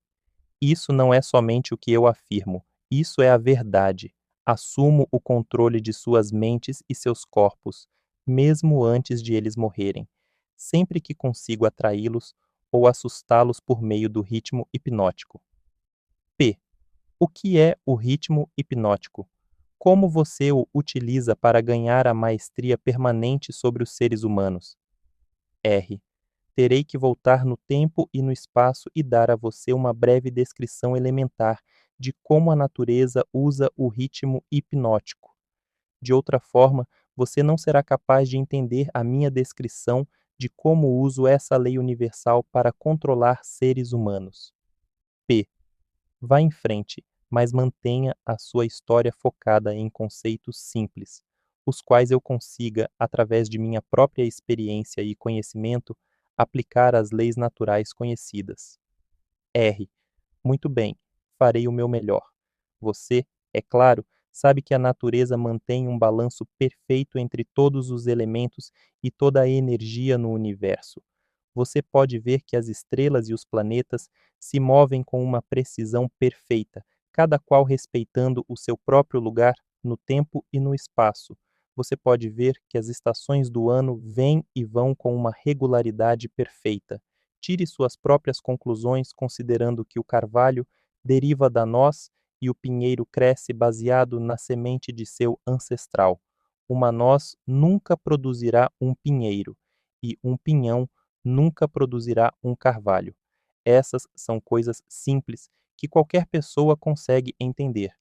Isso não é somente o que eu afirmo, isso é a verdade. Assumo o controle de suas mentes e seus corpos, mesmo antes de eles morrerem, sempre que consigo atraí-los ou assustá-los por meio do ritmo hipnótico. P. O que é o ritmo hipnótico? Como você o utiliza para ganhar a maestria permanente sobre os seres humanos? R. Terei que voltar no tempo e no espaço e dar a você uma breve descrição elementar de como a natureza usa o ritmo hipnótico. De outra forma, você não será capaz de entender a minha descrição de como uso essa lei universal para controlar seres humanos. P. Vá em frente, mas mantenha a sua história focada em conceitos simples, os quais eu consiga, através de minha própria experiência e conhecimento, aplicar às leis naturais conhecidas. R. Muito bem, farei o meu melhor. Você, é claro, sabe que a natureza mantém um balanço perfeito entre todos os elementos e toda a energia no universo. Você pode ver que as estrelas e os planetas se movem com uma precisão perfeita, cada qual respeitando o seu próprio lugar no tempo e no espaço. Você pode ver que as estações do ano vêm e vão com uma regularidade perfeita. Tire suas próprias conclusões considerando que o carvalho deriva da noz e o pinheiro cresce baseado na semente de seu ancestral. Uma noz nunca produzirá um pinheiro, e um pinhão nunca produzirá um carvalho. Essas são coisas simples que qualquer pessoa consegue entender.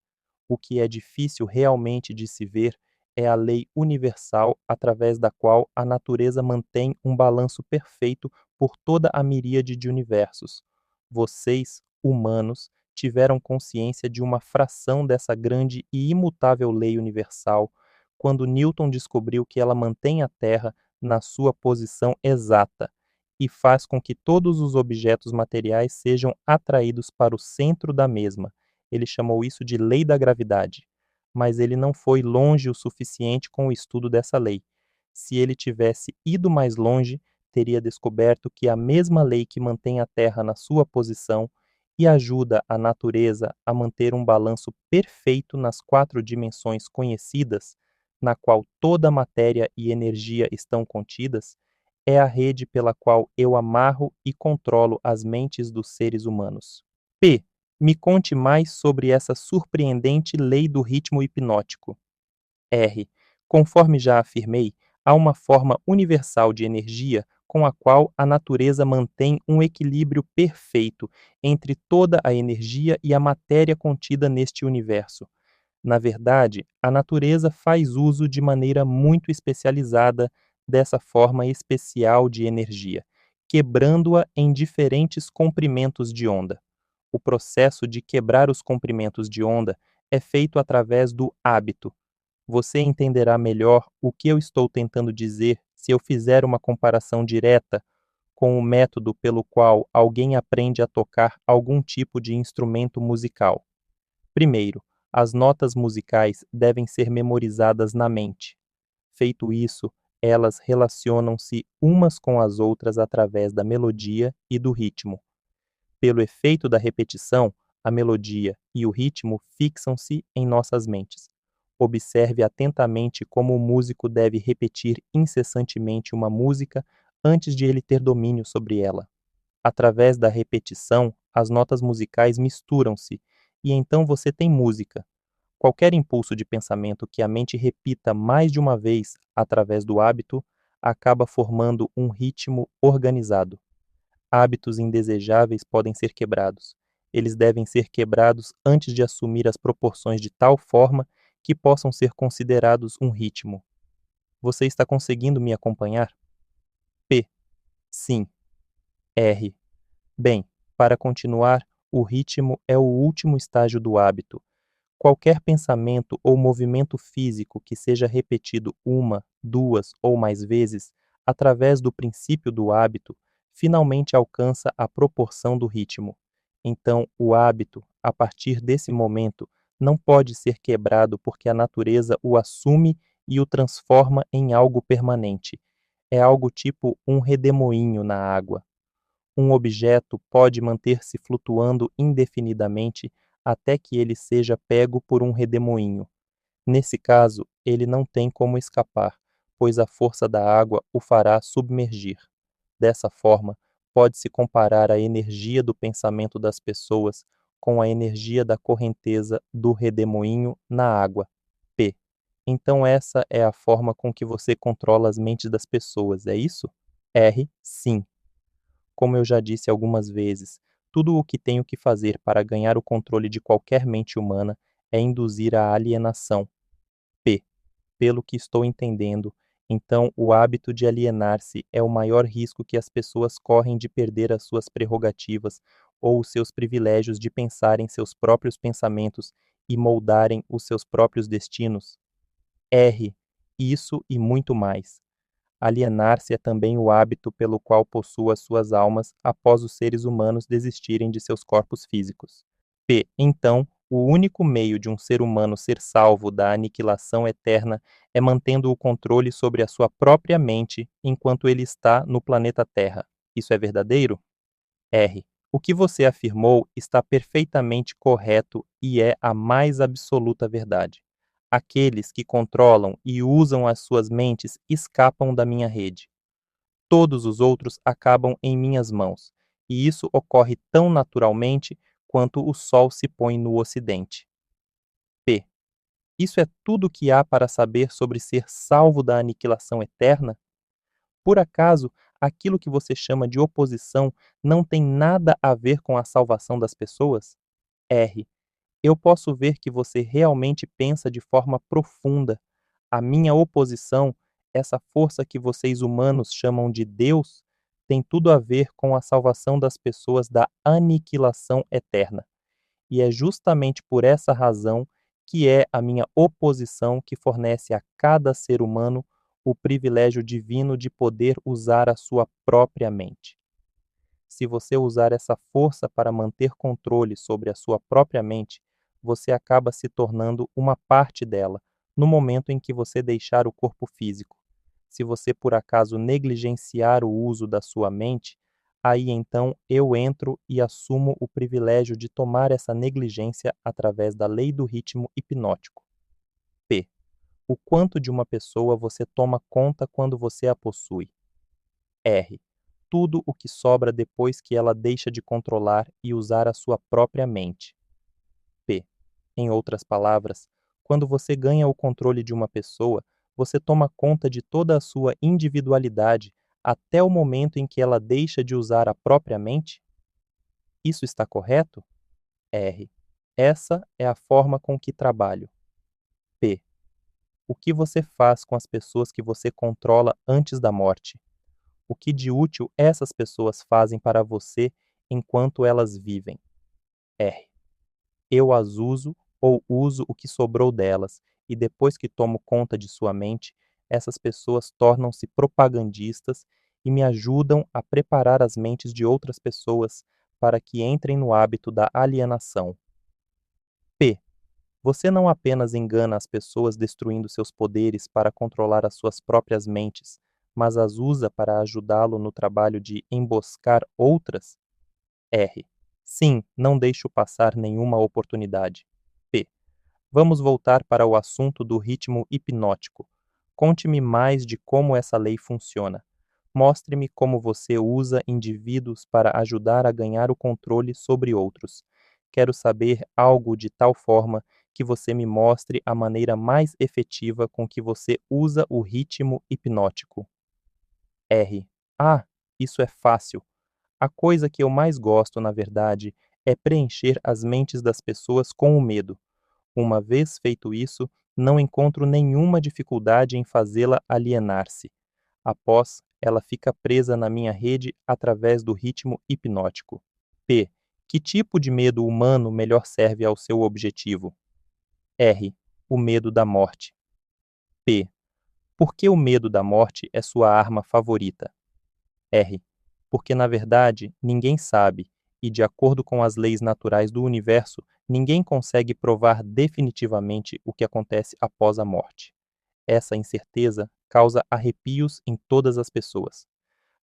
O que é difícil realmente de se ver é a lei universal através da qual a natureza mantém um balanço perfeito por toda a miríade de universos. Vocês, humanos, tiveram consciência de uma fração dessa grande e imutável lei universal quando Newton descobriu que ela mantém a Terra na sua posição exata e faz com que todos os objetos materiais sejam atraídos para o centro da mesma. Ele chamou isso de lei da gravidade. Mas ele não foi longe o suficiente com o estudo dessa lei. Se ele tivesse ido mais longe, teria descoberto que a mesma lei que mantém a Terra na sua posição e ajuda a natureza a manter um balanço perfeito nas 4 dimensões conhecidas, na qual toda a matéria e energia estão contidas, é a rede pela qual eu amarro e controlo as mentes dos seres humanos. P. Me conte mais sobre essa surpreendente lei do ritmo hipnótico. R. Conforme já afirmei, há uma forma universal de energia com a qual a natureza mantém um equilíbrio perfeito entre toda a energia e a matéria contida neste universo. Na verdade, a natureza faz uso de maneira muito especializada dessa forma especial de energia, quebrando-a em diferentes comprimentos de onda. O processo de quebrar os comprimentos de onda é feito através do hábito. Você entenderá melhor o que eu estou tentando dizer se eu fizer uma comparação direta com o método pelo qual alguém aprende a tocar algum tipo de instrumento musical. Primeiro, as notas musicais devem ser memorizadas na mente. Feito isso, elas relacionam-se umas com as outras através da melodia e do ritmo. Pelo efeito da repetição, a melodia e o ritmo fixam-se em nossas mentes. Observe atentamente como o músico deve repetir incessantemente uma música antes de ele ter domínio sobre ela. Através da repetição, as notas musicais misturam-se e então você tem música. Qualquer impulso de pensamento que a mente repita mais de uma vez através do hábito acaba formando um ritmo organizado. Hábitos indesejáveis podem ser quebrados. Eles devem ser quebrados antes de assumir as proporções de tal forma que possam ser considerados um ritmo. Você está conseguindo me acompanhar? P. Sim. R. Bem, para continuar, o ritmo é o último estágio do hábito. Qualquer pensamento ou movimento físico que seja repetido uma, duas ou mais vezes, através do princípio do hábito, finalmente alcança a proporção do ritmo. Então, o hábito, a partir desse momento, não pode ser quebrado porque a natureza o assume e o transforma em algo permanente. É algo tipo um redemoinho na água. Um objeto pode manter-se flutuando indefinidamente até que ele seja pego por um redemoinho. Nesse caso, ele não tem como escapar, pois a força da água o fará submergir. Dessa forma, pode-se comparar a energia do pensamento das pessoas com a energia da correnteza do redemoinho na água. P. Então essa é a forma com que você controla as mentes das pessoas, é isso? R. Sim. Como eu já disse algumas vezes, tudo o que tenho que fazer para ganhar o controle de qualquer mente humana é induzir a alienação. P. Pelo que estou entendendo, Então, o hábito de alienar-se é o maior risco que as pessoas correm de perder as suas prerrogativas ou os seus privilégios de pensarem seus próprios pensamentos e moldarem os seus próprios destinos? R. Isso e muito mais. Alienar-se é também o hábito pelo qual possuo as suas almas após os seres humanos desistirem de seus corpos físicos. P. Então, o único meio de um ser humano ser salvo da aniquilação eterna é mantendo o controle sobre a sua própria mente enquanto ele está no planeta Terra. Isso é verdadeiro? R. O que você afirmou está perfeitamente correto e é a mais absoluta verdade. Aqueles que controlam e usam as suas mentes escapam da minha rede. Todos os outros acabam em minhas mãos, e isso ocorre tão naturalmente quanto o sol se põe no ocidente. P. Isso é tudo o que há para saber sobre ser salvo da aniquilação eterna? Por acaso, aquilo que você chama de oposição não tem nada a ver com a salvação das pessoas? R. Eu posso ver que você realmente pensa de forma profunda. A minha oposição, essa força que vocês humanos chamam de Deus, tem tudo a ver com a salvação das pessoas da aniquilação eterna. E é justamente por essa razão que é a minha oposição que fornece a cada ser humano o privilégio divino de poder usar a sua própria mente. Se você usar essa força para manter controle sobre a sua própria mente, você acaba se tornando uma parte dela, no momento em que você deixar o corpo físico. Se você por acaso negligenciar o uso da sua mente, aí então eu entro e assumo o privilégio de tomar essa negligência através da lei do ritmo hipnótico. P. O quanto de uma pessoa você toma conta quando você a possui. R. Tudo o que sobra depois que ela deixa de controlar e usar a sua própria mente. P. Em outras palavras, quando você ganha o controle de uma pessoa, você toma conta de toda a sua individualidade até o momento em que ela deixa de usar a própria mente? Isso está correto? R. Essa é a forma com que trabalho. P. O que você faz com as pessoas que você controla antes da morte? O que de útil essas pessoas fazem para você enquanto elas vivem? R. Eu as uso ou uso o que sobrou delas, e depois que tomo conta de sua mente, essas pessoas tornam-se propagandistas e me ajudam a preparar as mentes de outras pessoas para que entrem no hábito da alienação. P. Você não apenas engana as pessoas destruindo seus poderes para controlar as suas próprias mentes, mas as usa para ajudá-lo no trabalho de emboscar outras? R. Sim, não deixo passar nenhuma oportunidade. P. Vamos voltar para o assunto do ritmo hipnótico. Conte-me mais de como essa lei funciona. Mostre-me como você usa indivíduos para ajudar a ganhar o controle sobre outros. Quero saber algo de tal forma que você me mostre a maneira mais efetiva com que você usa o ritmo hipnótico. R. Ah, isso é fácil. A coisa que eu mais gosto, na verdade, é preencher as mentes das pessoas com o medo. Uma vez feito isso, não encontro nenhuma dificuldade em fazê-la alienar-se. Após, ela fica presa na minha rede através do ritmo hipnótico. P. Que tipo de medo humano melhor serve ao seu objetivo? R. O medo da morte. P. Por que o medo da morte é sua arma favorita? R. Porque na verdade ninguém sabe, e de acordo com as leis naturais do universo, ninguém consegue provar definitivamente o que acontece após a morte. Essa incerteza causa arrepios em todas as pessoas.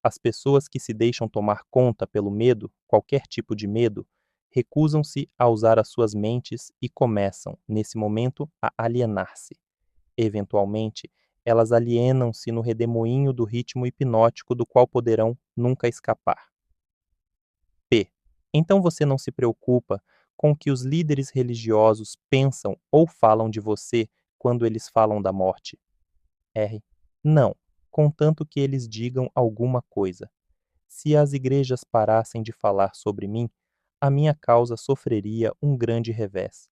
As pessoas que se deixam tomar conta pelo medo, qualquer tipo de medo, recusam-se a usar as suas mentes e começam, nesse momento, a alienar-se. Eventualmente, elas alienam-se no redemoinho do ritmo hipnótico do qual poderão nunca escapar. P. Então você não se preocupa com o que os líderes religiosos pensam ou falam de você quando eles falam da morte? R. Não, contanto que eles digam alguma coisa. Se as igrejas parassem de falar sobre mim, a minha causa sofreria um grande revés.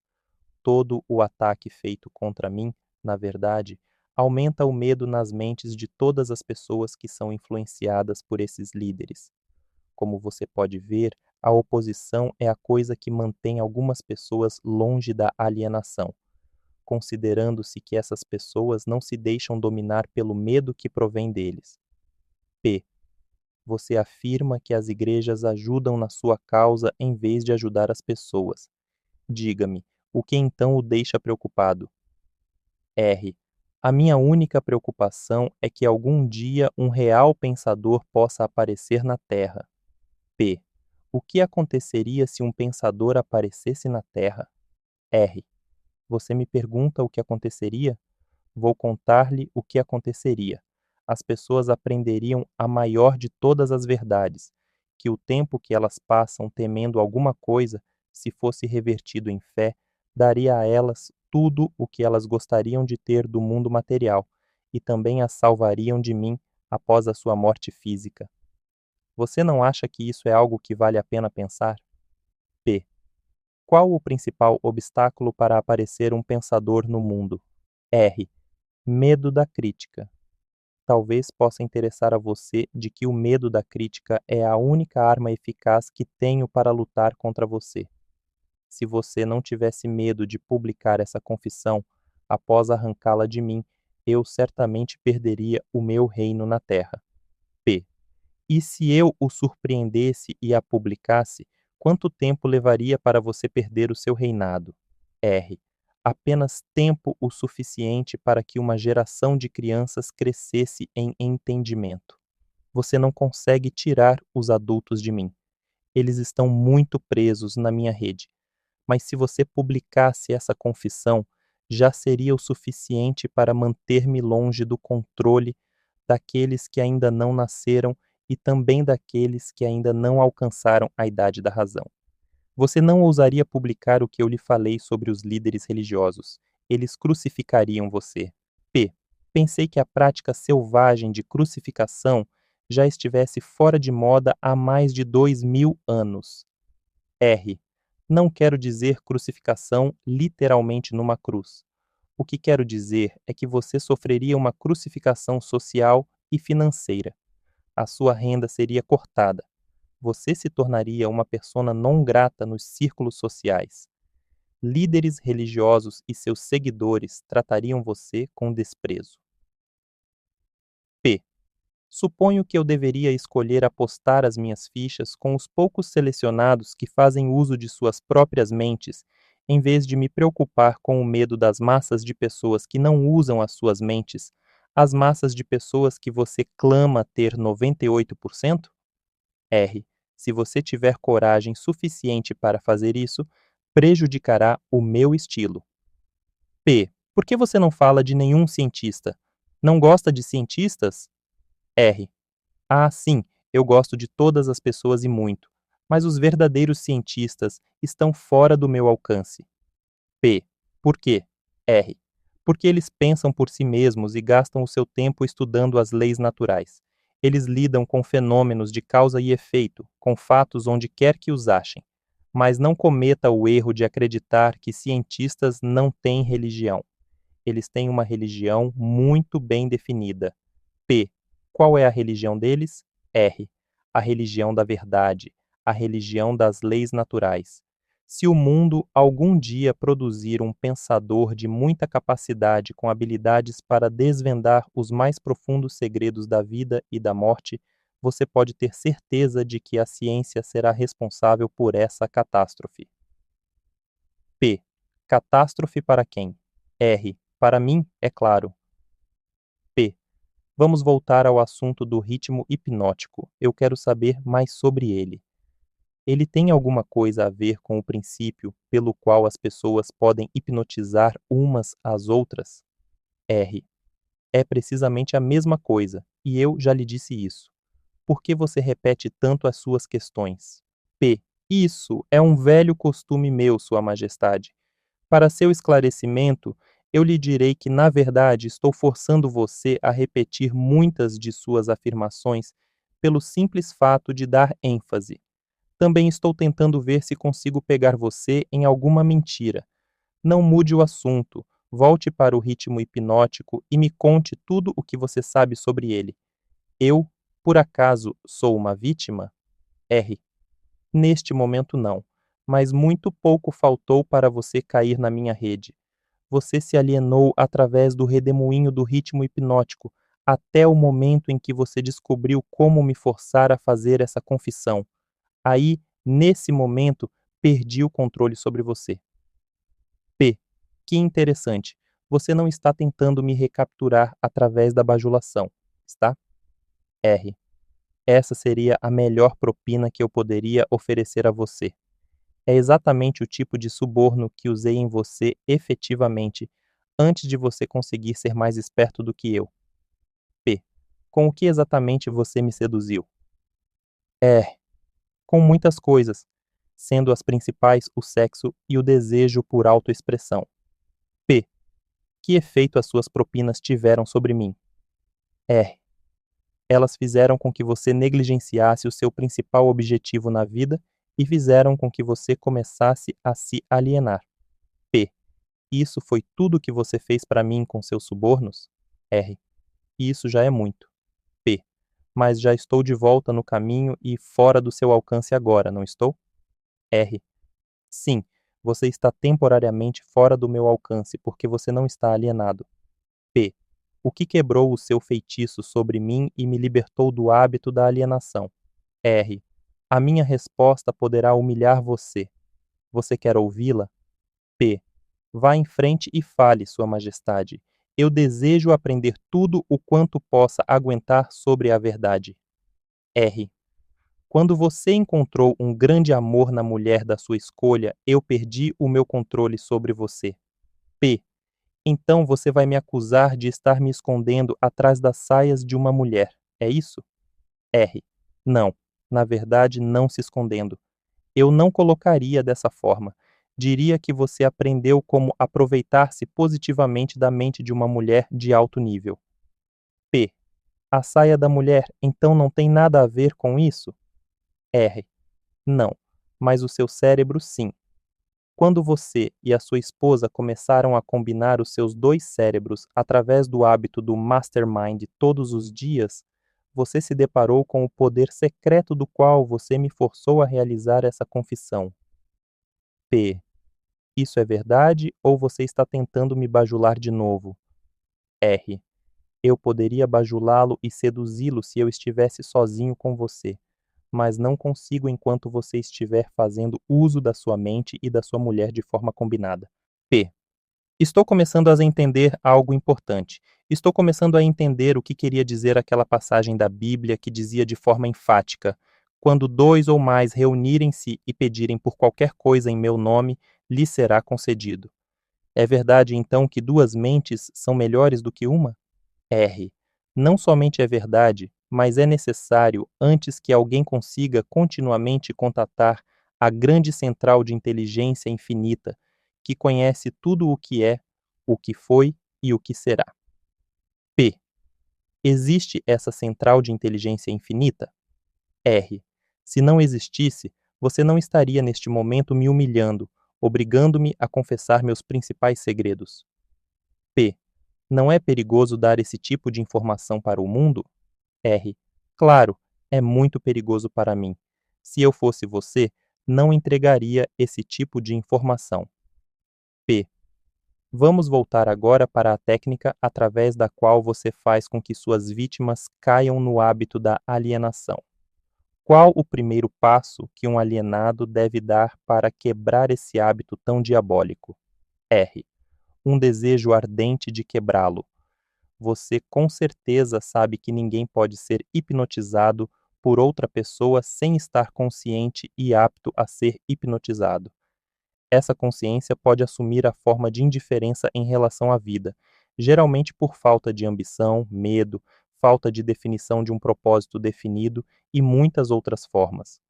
Todo o ataque feito contra mim, na verdade, aumenta o medo nas mentes de todas as pessoas que são influenciadas por esses líderes. Como você pode ver, a oposição é a coisa que mantém algumas pessoas longe da alienação, considerando-se que essas pessoas não se deixam dominar pelo medo que provém deles. P. Você afirma que as igrejas ajudam na sua causa em vez de ajudar as pessoas. Diga-me, o que então o deixa preocupado? R. A minha única preocupação é que algum dia um real pensador possa aparecer na Terra. P. O que aconteceria se um pensador aparecesse na Terra? R. Você me pergunta o que aconteceria? Vou contar-lhe o que aconteceria. As pessoas aprenderiam a maior de todas as verdades, que o tempo que elas passam temendo alguma coisa, se fosse revertido em fé, daria a elas tudo o que elas gostariam de ter do mundo material, e também as salvariam de mim após a sua morte física. Você não acha que isso é algo que vale a pena pensar? P. Qual o principal obstáculo para aparecer um pensador no mundo? R. Medo da crítica. Talvez possa interessar a você de que o medo da crítica é a única arma eficaz que tenho para lutar contra você. Se você não tivesse medo de publicar essa confissão, após arrancá-la de mim, eu certamente perderia o meu reino na terra. P. E se eu o surpreendesse e a publicasse, quanto tempo levaria para você perder o seu reinado? R. Apenas tempo o suficiente para que uma geração de crianças crescesse em entendimento. Você não consegue tirar os adultos de mim. Eles estão muito presos na minha rede. Mas se você publicasse essa confissão, já seria o suficiente para manter-me longe do controle daqueles que ainda não nasceram e também daqueles que ainda não alcançaram a idade da razão. Você não ousaria publicar o que eu lhe falei sobre os líderes religiosos. Eles crucificariam você. P. Pensei que a prática selvagem de crucificação já estivesse fora de moda há mais de 2000 anos. R. Não quero dizer crucificação literalmente numa cruz. O que quero dizer é que você sofreria uma crucificação social e financeira. A sua renda seria cortada. Você se tornaria uma persona não grata nos círculos sociais. Líderes religiosos e seus seguidores tratariam você com desprezo. P. Suponho que eu deveria escolher apostar as minhas fichas com os poucos selecionados que fazem uso de suas próprias mentes, em vez de me preocupar com o medo das massas de pessoas que não usam as suas mentes, as massas de pessoas que você clama ter 98%? R. Se você tiver coragem suficiente para fazer isso, prejudicará o meu estilo. P. Por que você não fala de nenhum cientista? Não gosta de cientistas? R. Ah, sim, eu gosto de todas as pessoas e muito, mas os verdadeiros cientistas estão fora do meu alcance. P. Por quê? R. Porque eles pensam por si mesmos e gastam o seu tempo estudando as leis naturais. Eles lidam com fenômenos de causa e efeito, com fatos onde quer que os achem. Mas não cometa o erro de acreditar que cientistas não têm religião. Eles têm uma religião muito bem definida. P. Qual é a religião deles? R. A religião da verdade, a religião das leis naturais. Se o mundo algum dia produzir um pensador de muita capacidade com habilidades para desvendar os mais profundos segredos da vida e da morte, você pode ter certeza de que a ciência será responsável por essa catástrofe. P. Catástrofe para quem? R. Para mim, é claro. P. Vamos voltar ao assunto do ritmo hipnótico. Eu quero saber mais sobre ele. Ele tem alguma coisa a ver com o princípio pelo qual as pessoas podem hipnotizar umas às outras? R. É precisamente a mesma coisa, e eu já lhe disse isso. Por que você repete tanto as suas questões? P. Isso é um velho costume meu, Sua Majestade. Para seu esclarecimento, eu lhe direi que, na verdade, estou forçando você a repetir muitas de suas afirmações pelo simples fato de dar ênfase. Também estou tentando ver se consigo pegar você em alguma mentira. Não mude o assunto. Volte para o ritmo hipnótico e me conte tudo o que você sabe sobre ele. Eu, por acaso, sou uma vítima? R. Neste momento não, mas muito pouco faltou para você cair na minha rede. Você se alienou através do redemoinho do ritmo hipnótico, até o momento em que você descobriu como me forçar a fazer essa confissão. Aí, nesse momento, perdi o controle sobre você. P. Que interessante. Você não está tentando me recapturar através da bajulação, está? R. Essa seria a melhor propina que eu poderia oferecer a você. É exatamente o tipo de suborno que usei em você efetivamente, antes de você conseguir ser mais esperto do que eu. P. Com o que exatamente você me seduziu? É, com muitas coisas, sendo as principais o sexo e o desejo por autoexpressão. P. Que efeito as suas propinas tiveram sobre mim? R. Elas fizeram com que você negligenciasse o seu principal objetivo na vida e fizeram com que você começasse a se alienar. P. Isso foi tudo o que você fez para mim com seus subornos? R. Isso já é muito. P. Mas já estou de volta no caminho e fora do seu alcance agora, não estou? R. Sim, você está temporariamente fora do meu alcance porque você não está alienado. P. O que quebrou o seu feitiço sobre mim e me libertou do hábito da alienação? R. A minha resposta poderá humilhar você. Você quer ouvi-la? P. Vá em frente e fale, Sua Majestade. Eu desejo aprender tudo o quanto possa aguentar sobre a verdade. R. Quando você encontrou um grande amor na mulher da sua escolha, eu perdi o meu controle sobre você. P. Então você vai me acusar de estar me escondendo atrás das saias de uma mulher, é isso? R. Não, na verdade, não se escondendo. Eu não colocaria dessa forma. Diria que você aprendeu como aproveitar-se positivamente da mente de uma mulher de alto nível. P. A saia da mulher então não tem nada a ver com isso? R. Não, mas o seu cérebro sim. Quando você e a sua esposa começaram a combinar os seus dois cérebros através do hábito do mastermind todos os dias, você se deparou com o poder secreto do qual você me forçou a realizar essa confissão. P. Isso é verdade ou você está tentando me bajular de novo? R. Eu poderia bajulá-lo e seduzi-lo se eu estivesse sozinho com você, mas não consigo enquanto você estiver fazendo uso da sua mente e da sua mulher de forma combinada. P. Estou começando a entender algo importante. Estou começando a entender o que queria dizer aquela passagem da Bíblia que dizia de forma enfática: quando dois ou mais reunirem-se e pedirem por qualquer coisa em meu nome, lhes será concedido. É verdade então que duas mentes são melhores do que uma? R. Não somente é verdade, mas é necessário antes que alguém consiga continuamente contatar a grande central de inteligência infinita, que conhece tudo o que foi e o que será. P. Existe essa central de inteligência infinita? R. Se não existisse, você não estaria neste momento me humilhando, obrigando-me a confessar meus principais segredos. P. Não é perigoso dar esse tipo de informação para o mundo? R. Claro, é muito perigoso para mim. Se eu fosse você, não entregaria esse tipo de informação. P. Vamos voltar agora para a técnica através da qual você faz com que suas vítimas caiam no hábito da alienação. Qual o primeiro passo que um alienado deve dar para quebrar esse hábito tão diabólico? R. Um desejo ardente de quebrá-lo. Você com certeza sabe que ninguém pode ser hipnotizado por outra pessoa sem estar consciente e apto a ser hipnotizado. Essa consciência pode assumir a forma de indiferença em relação à vida, geralmente por falta de ambição, medo, falta de definição de um propósito definido e muitas outras formas.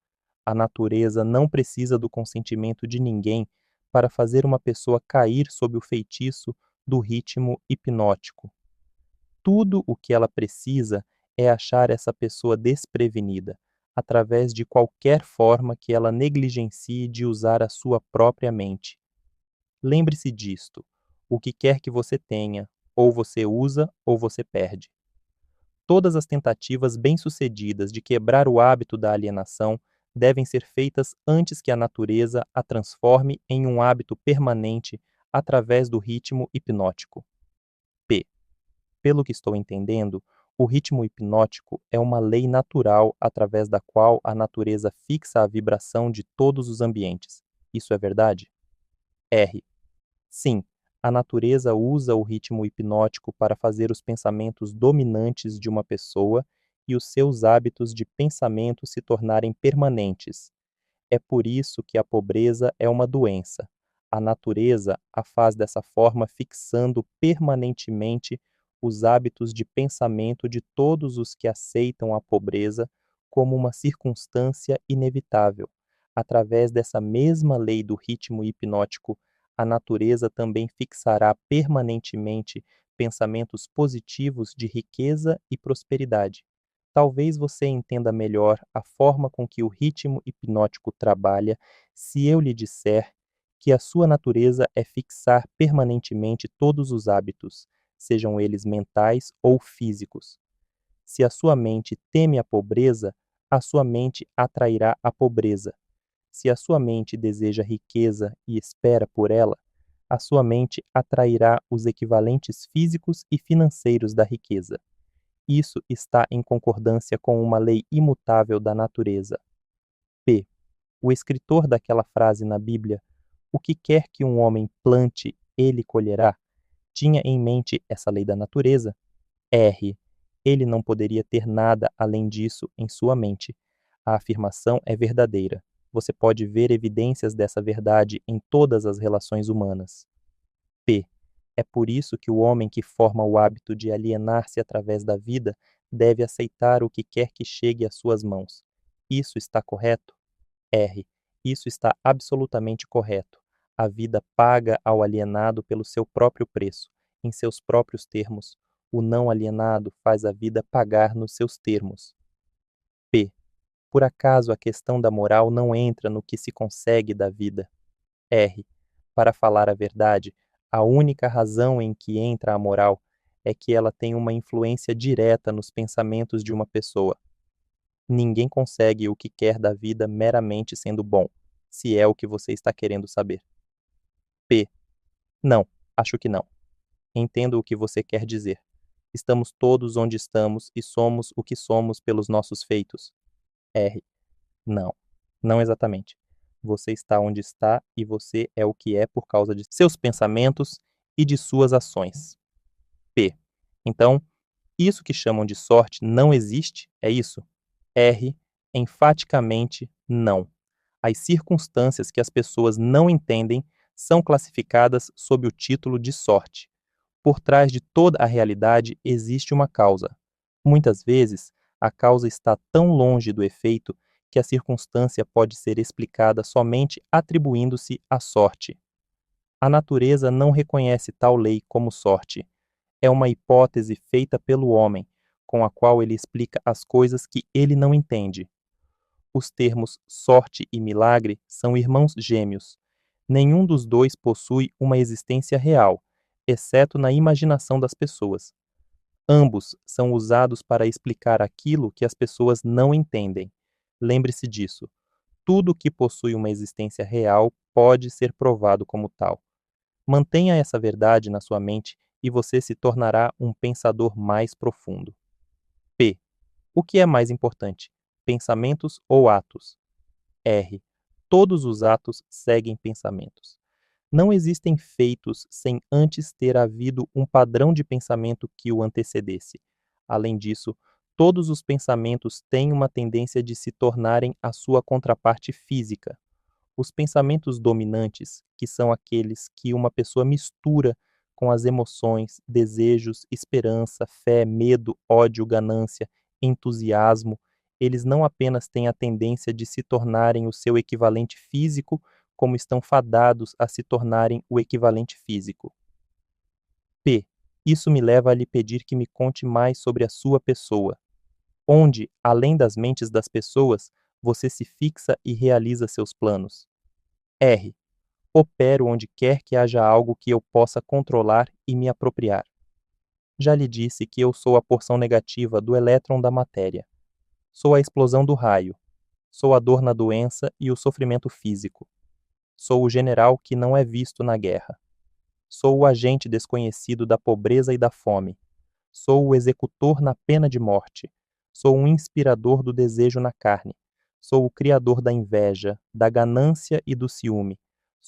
A natureza não precisa do consentimento de ninguém para fazer uma pessoa cair sob o feitiço do ritmo hipnótico. Tudo o que ela precisa é achar essa pessoa desprevenida, através de qualquer forma que ela negligencie de usar a sua própria mente. Lembre-se disto: O que quer que você tenha, ou você usa ou você perde. Todas as tentativas bem-sucedidas de quebrar o hábito da alienação devem ser feitas antes que a natureza a transforme em um hábito permanente através do ritmo hipnótico. P. Pelo que estou entendendo, o ritmo hipnótico é uma lei natural através da qual a natureza fixa a vibração de todos os ambientes. Isso é verdade? R. Sim, a natureza usa o ritmo hipnótico para fazer os pensamentos dominantes de uma pessoa e os seus hábitos de pensamento se tornarem permanentes. É por isso que a pobreza é uma doença. A natureza a faz dessa forma, fixando permanentemente os hábitos de pensamento de todos os que aceitam a pobreza como uma circunstância inevitável. Através dessa mesma lei do ritmo hipnótico, a natureza também fixará permanentemente pensamentos positivos de riqueza e prosperidade. Talvez você entenda melhor a forma com que o ritmo hipnótico trabalha se eu lhe disser que a sua natureza é fixar permanentemente todos os hábitos, sejam eles mentais ou físicos. Se a sua mente teme a pobreza, a sua mente atrairá a pobreza. Se a sua mente deseja riqueza e espera por ela, a sua mente atrairá os equivalentes físicos e financeiros da riqueza. Isso está em concordância com uma lei imutável da natureza. P. O escritor daquela frase na Bíblia, "O que quer que um homem plante, ele colherá", tinha em mente essa lei da natureza? R. Ele não poderia ter nada além disso em sua mente. A afirmação é verdadeira. Você pode ver evidências dessa verdade em todas as relações humanas. P. É por isso que o homem que forma o hábito de alienar-se através da vida deve aceitar o que quer que chegue às suas mãos. Isso está correto? R. Isso está absolutamente correto. A vida paga ao alienado pelo seu próprio preço, em seus próprios termos. O não alienado faz a vida pagar nos seus termos. P. Por acaso a questão da moral não entra no que se consegue da vida? R. Para falar a verdade, a única razão em que entra a moral é que ela tem uma influência direta nos pensamentos de uma pessoa. Ninguém consegue o que quer da vida meramente sendo bom, se é o que você está querendo saber. P. Não, acho que não. Entendo o que você quer dizer. Estamos todos onde estamos e somos o que somos pelos nossos feitos. R. Não, não exatamente. Você está onde está e você é o que é por causa de seus pensamentos e de suas ações. P. Então, isso que chamam de sorte não existe, é isso? R. Enfaticamente não. As circunstâncias que as pessoas não entendem são classificadas sob o título de sorte. Por trás de toda a realidade existe uma causa. Muitas vezes, a causa está tão longe do efeito que a circunstância pode ser explicada somente atribuindo-se à sorte. A natureza não reconhece tal lei como sorte. É uma hipótese feita pelo homem, com a qual ele explica as coisas que ele não entende. Os termos sorte e milagre são irmãos gêmeos. Nenhum dos dois possui uma existência real, exceto na imaginação das pessoas. Ambos são usados para explicar aquilo que as pessoas não entendem. Lembre-se disso. Tudo que possui uma existência real pode ser provado como tal. Mantenha essa verdade na sua mente e você se tornará um pensador mais profundo. P. O que é mais importante? Pensamentos ou atos? R. Todos os atos seguem pensamentos. Não existem feitos sem antes ter havido um padrão de pensamento que o antecedesse. Além disso, todos os pensamentos têm uma tendência de se tornarem a sua contraparte física. Os pensamentos dominantes, que são aqueles que uma pessoa mistura com as emoções, desejos, esperança, fé, medo, ódio, ganância, entusiasmo, eles não apenas têm a tendência de se tornarem o seu equivalente físico, como estão fadados a se tornarem o equivalente físico. P. Isso me leva a lhe pedir que me conte mais sobre a sua pessoa. Onde, além das mentes das pessoas, você se fixa e realiza seus planos? R. Opero onde quer que haja algo que eu possa controlar e me apropriar. Já lhe disse que eu sou a porção negativa do elétron da matéria. Sou a explosão do raio. Sou a dor na doença e o sofrimento físico. Sou o general que não é visto na guerra. Sou o agente desconhecido da pobreza e da fome. Sou o executor na pena de morte. Sou um inspirador do desejo na carne. Sou o criador da inveja, da ganância e do ciúme.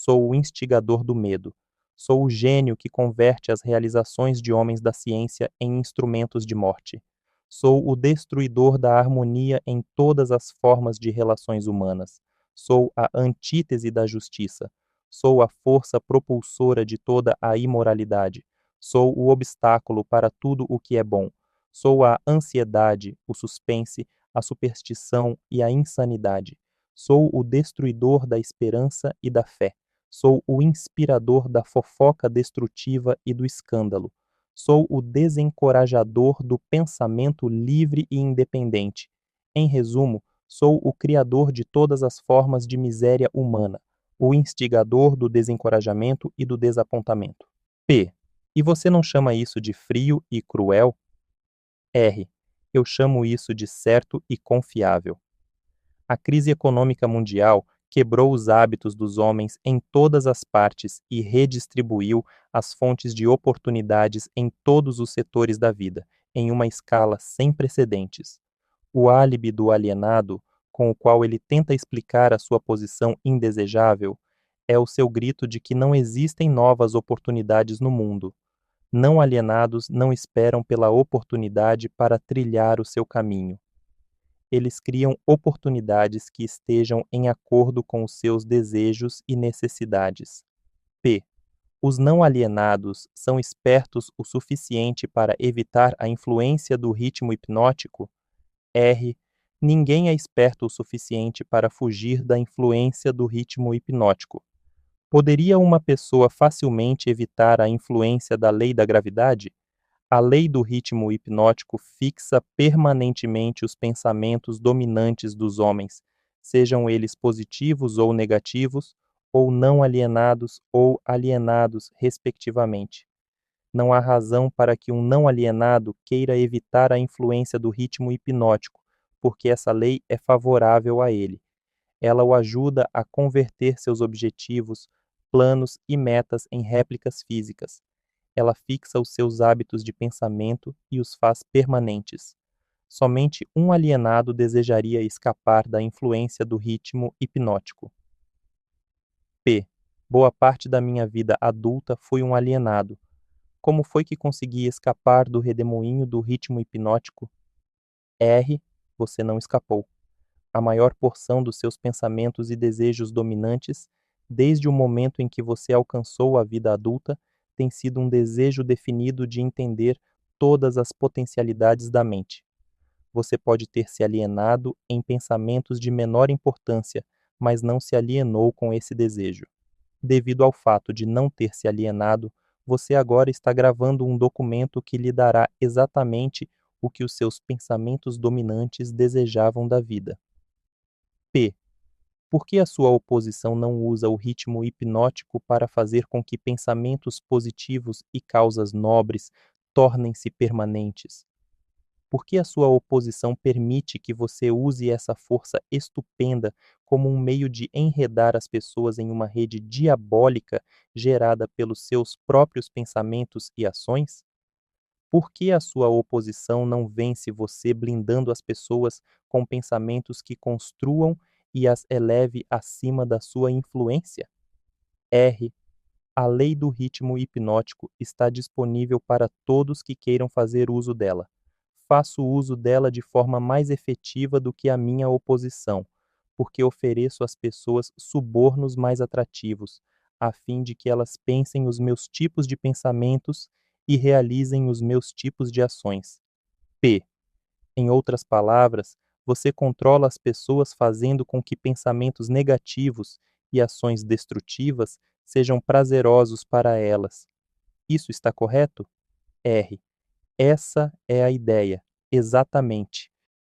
Sou o instigador do medo. Sou o gênio que converte as realizações de homens da ciência em instrumentos de morte. Sou o destruidor da harmonia em todas as formas de relações humanas. Sou a antítese da justiça. Sou a força propulsora de toda a imoralidade. Sou o obstáculo para tudo o que é bom. Sou a ansiedade, o suspense, a superstição e a insanidade. Sou o destruidor da esperança e da fé. Sou o inspirador da fofoca destrutiva e do escândalo. Sou o desencorajador do pensamento livre e independente. Em resumo, sou o criador de todas as formas de miséria humana, o instigador do desencorajamento e do desapontamento. P. E você não chama isso de frio e cruel? R. Eu chamo isso de certo e confiável. A crise econômica mundial quebrou os hábitos dos homens em todas as partes e redistribuiu as fontes de oportunidades em todos os setores da vida, em uma escala sem precedentes. O álibi do alienado, com o qual ele tenta explicar a sua posição indesejável, é o seu grito de que não existem novas oportunidades no mundo. Não alienados não esperam pela oportunidade para trilhar o seu caminho. Eles criam oportunidades que estejam em acordo com os seus desejos e necessidades. P. Os não alienados são espertos o suficiente para evitar a influência do ritmo hipnótico? R. Ninguém é esperto o suficiente para fugir da influência do ritmo hipnótico. Poderia uma pessoa facilmente evitar a influência da lei da gravidade? A lei do ritmo hipnótico fixa permanentemente os pensamentos dominantes dos homens, sejam eles positivos ou negativos, ou não alienados ou alienados, respectivamente. Não há razão para que um não alienado queira evitar a influência do ritmo hipnótico, porque essa lei é favorável a ele. Ela o ajuda a converter seus objetivos, planos e metas em réplicas físicas. Ela fixa os seus hábitos de pensamento e os faz permanentes. Somente um alienado desejaria escapar da influência do ritmo hipnótico. P. Boa parte da minha vida adulta fui um alienado. Como foi que consegui escapar do redemoinho do ritmo hipnótico? R. Você não escapou. A maior porção dos seus pensamentos e desejos dominantes, desde o momento em que você alcançou a vida adulta, tem sido um desejo definido de entender todas as potencialidades da mente. Você pode ter se alienado em pensamentos de menor importância, mas não se alienou com esse desejo. Devido ao fato de não ter se alienado, você agora está gravando um documento que lhe dará exatamente o que os seus pensamentos dominantes desejavam da vida. P. Por que a sua oposição não usa o ritmo hipnótico para fazer com que pensamentos positivos e causas nobres tornem-se permanentes? Por que a sua oposição permite que você use essa força estupenda como um meio de enredar as pessoas em uma rede diabólica gerada pelos seus próprios pensamentos e ações? Por que a sua oposição não vence você blindando as pessoas com pensamentos que construam e as eleve acima da sua influência? R. A lei do ritmo hipnótico está disponível para todos que queiram fazer uso dela. Faço uso dela de forma mais efetiva do que a minha oposição, porque ofereço às pessoas subornos mais atrativos, a fim de que elas pensem os meus tipos de pensamentos e realizem os meus tipos de ações. P. Em outras palavras, você controla as pessoas fazendo com que pensamentos negativos e ações destrutivas sejam prazerosos para elas. Isso está correto? R. Essa é a ideia, exatamente.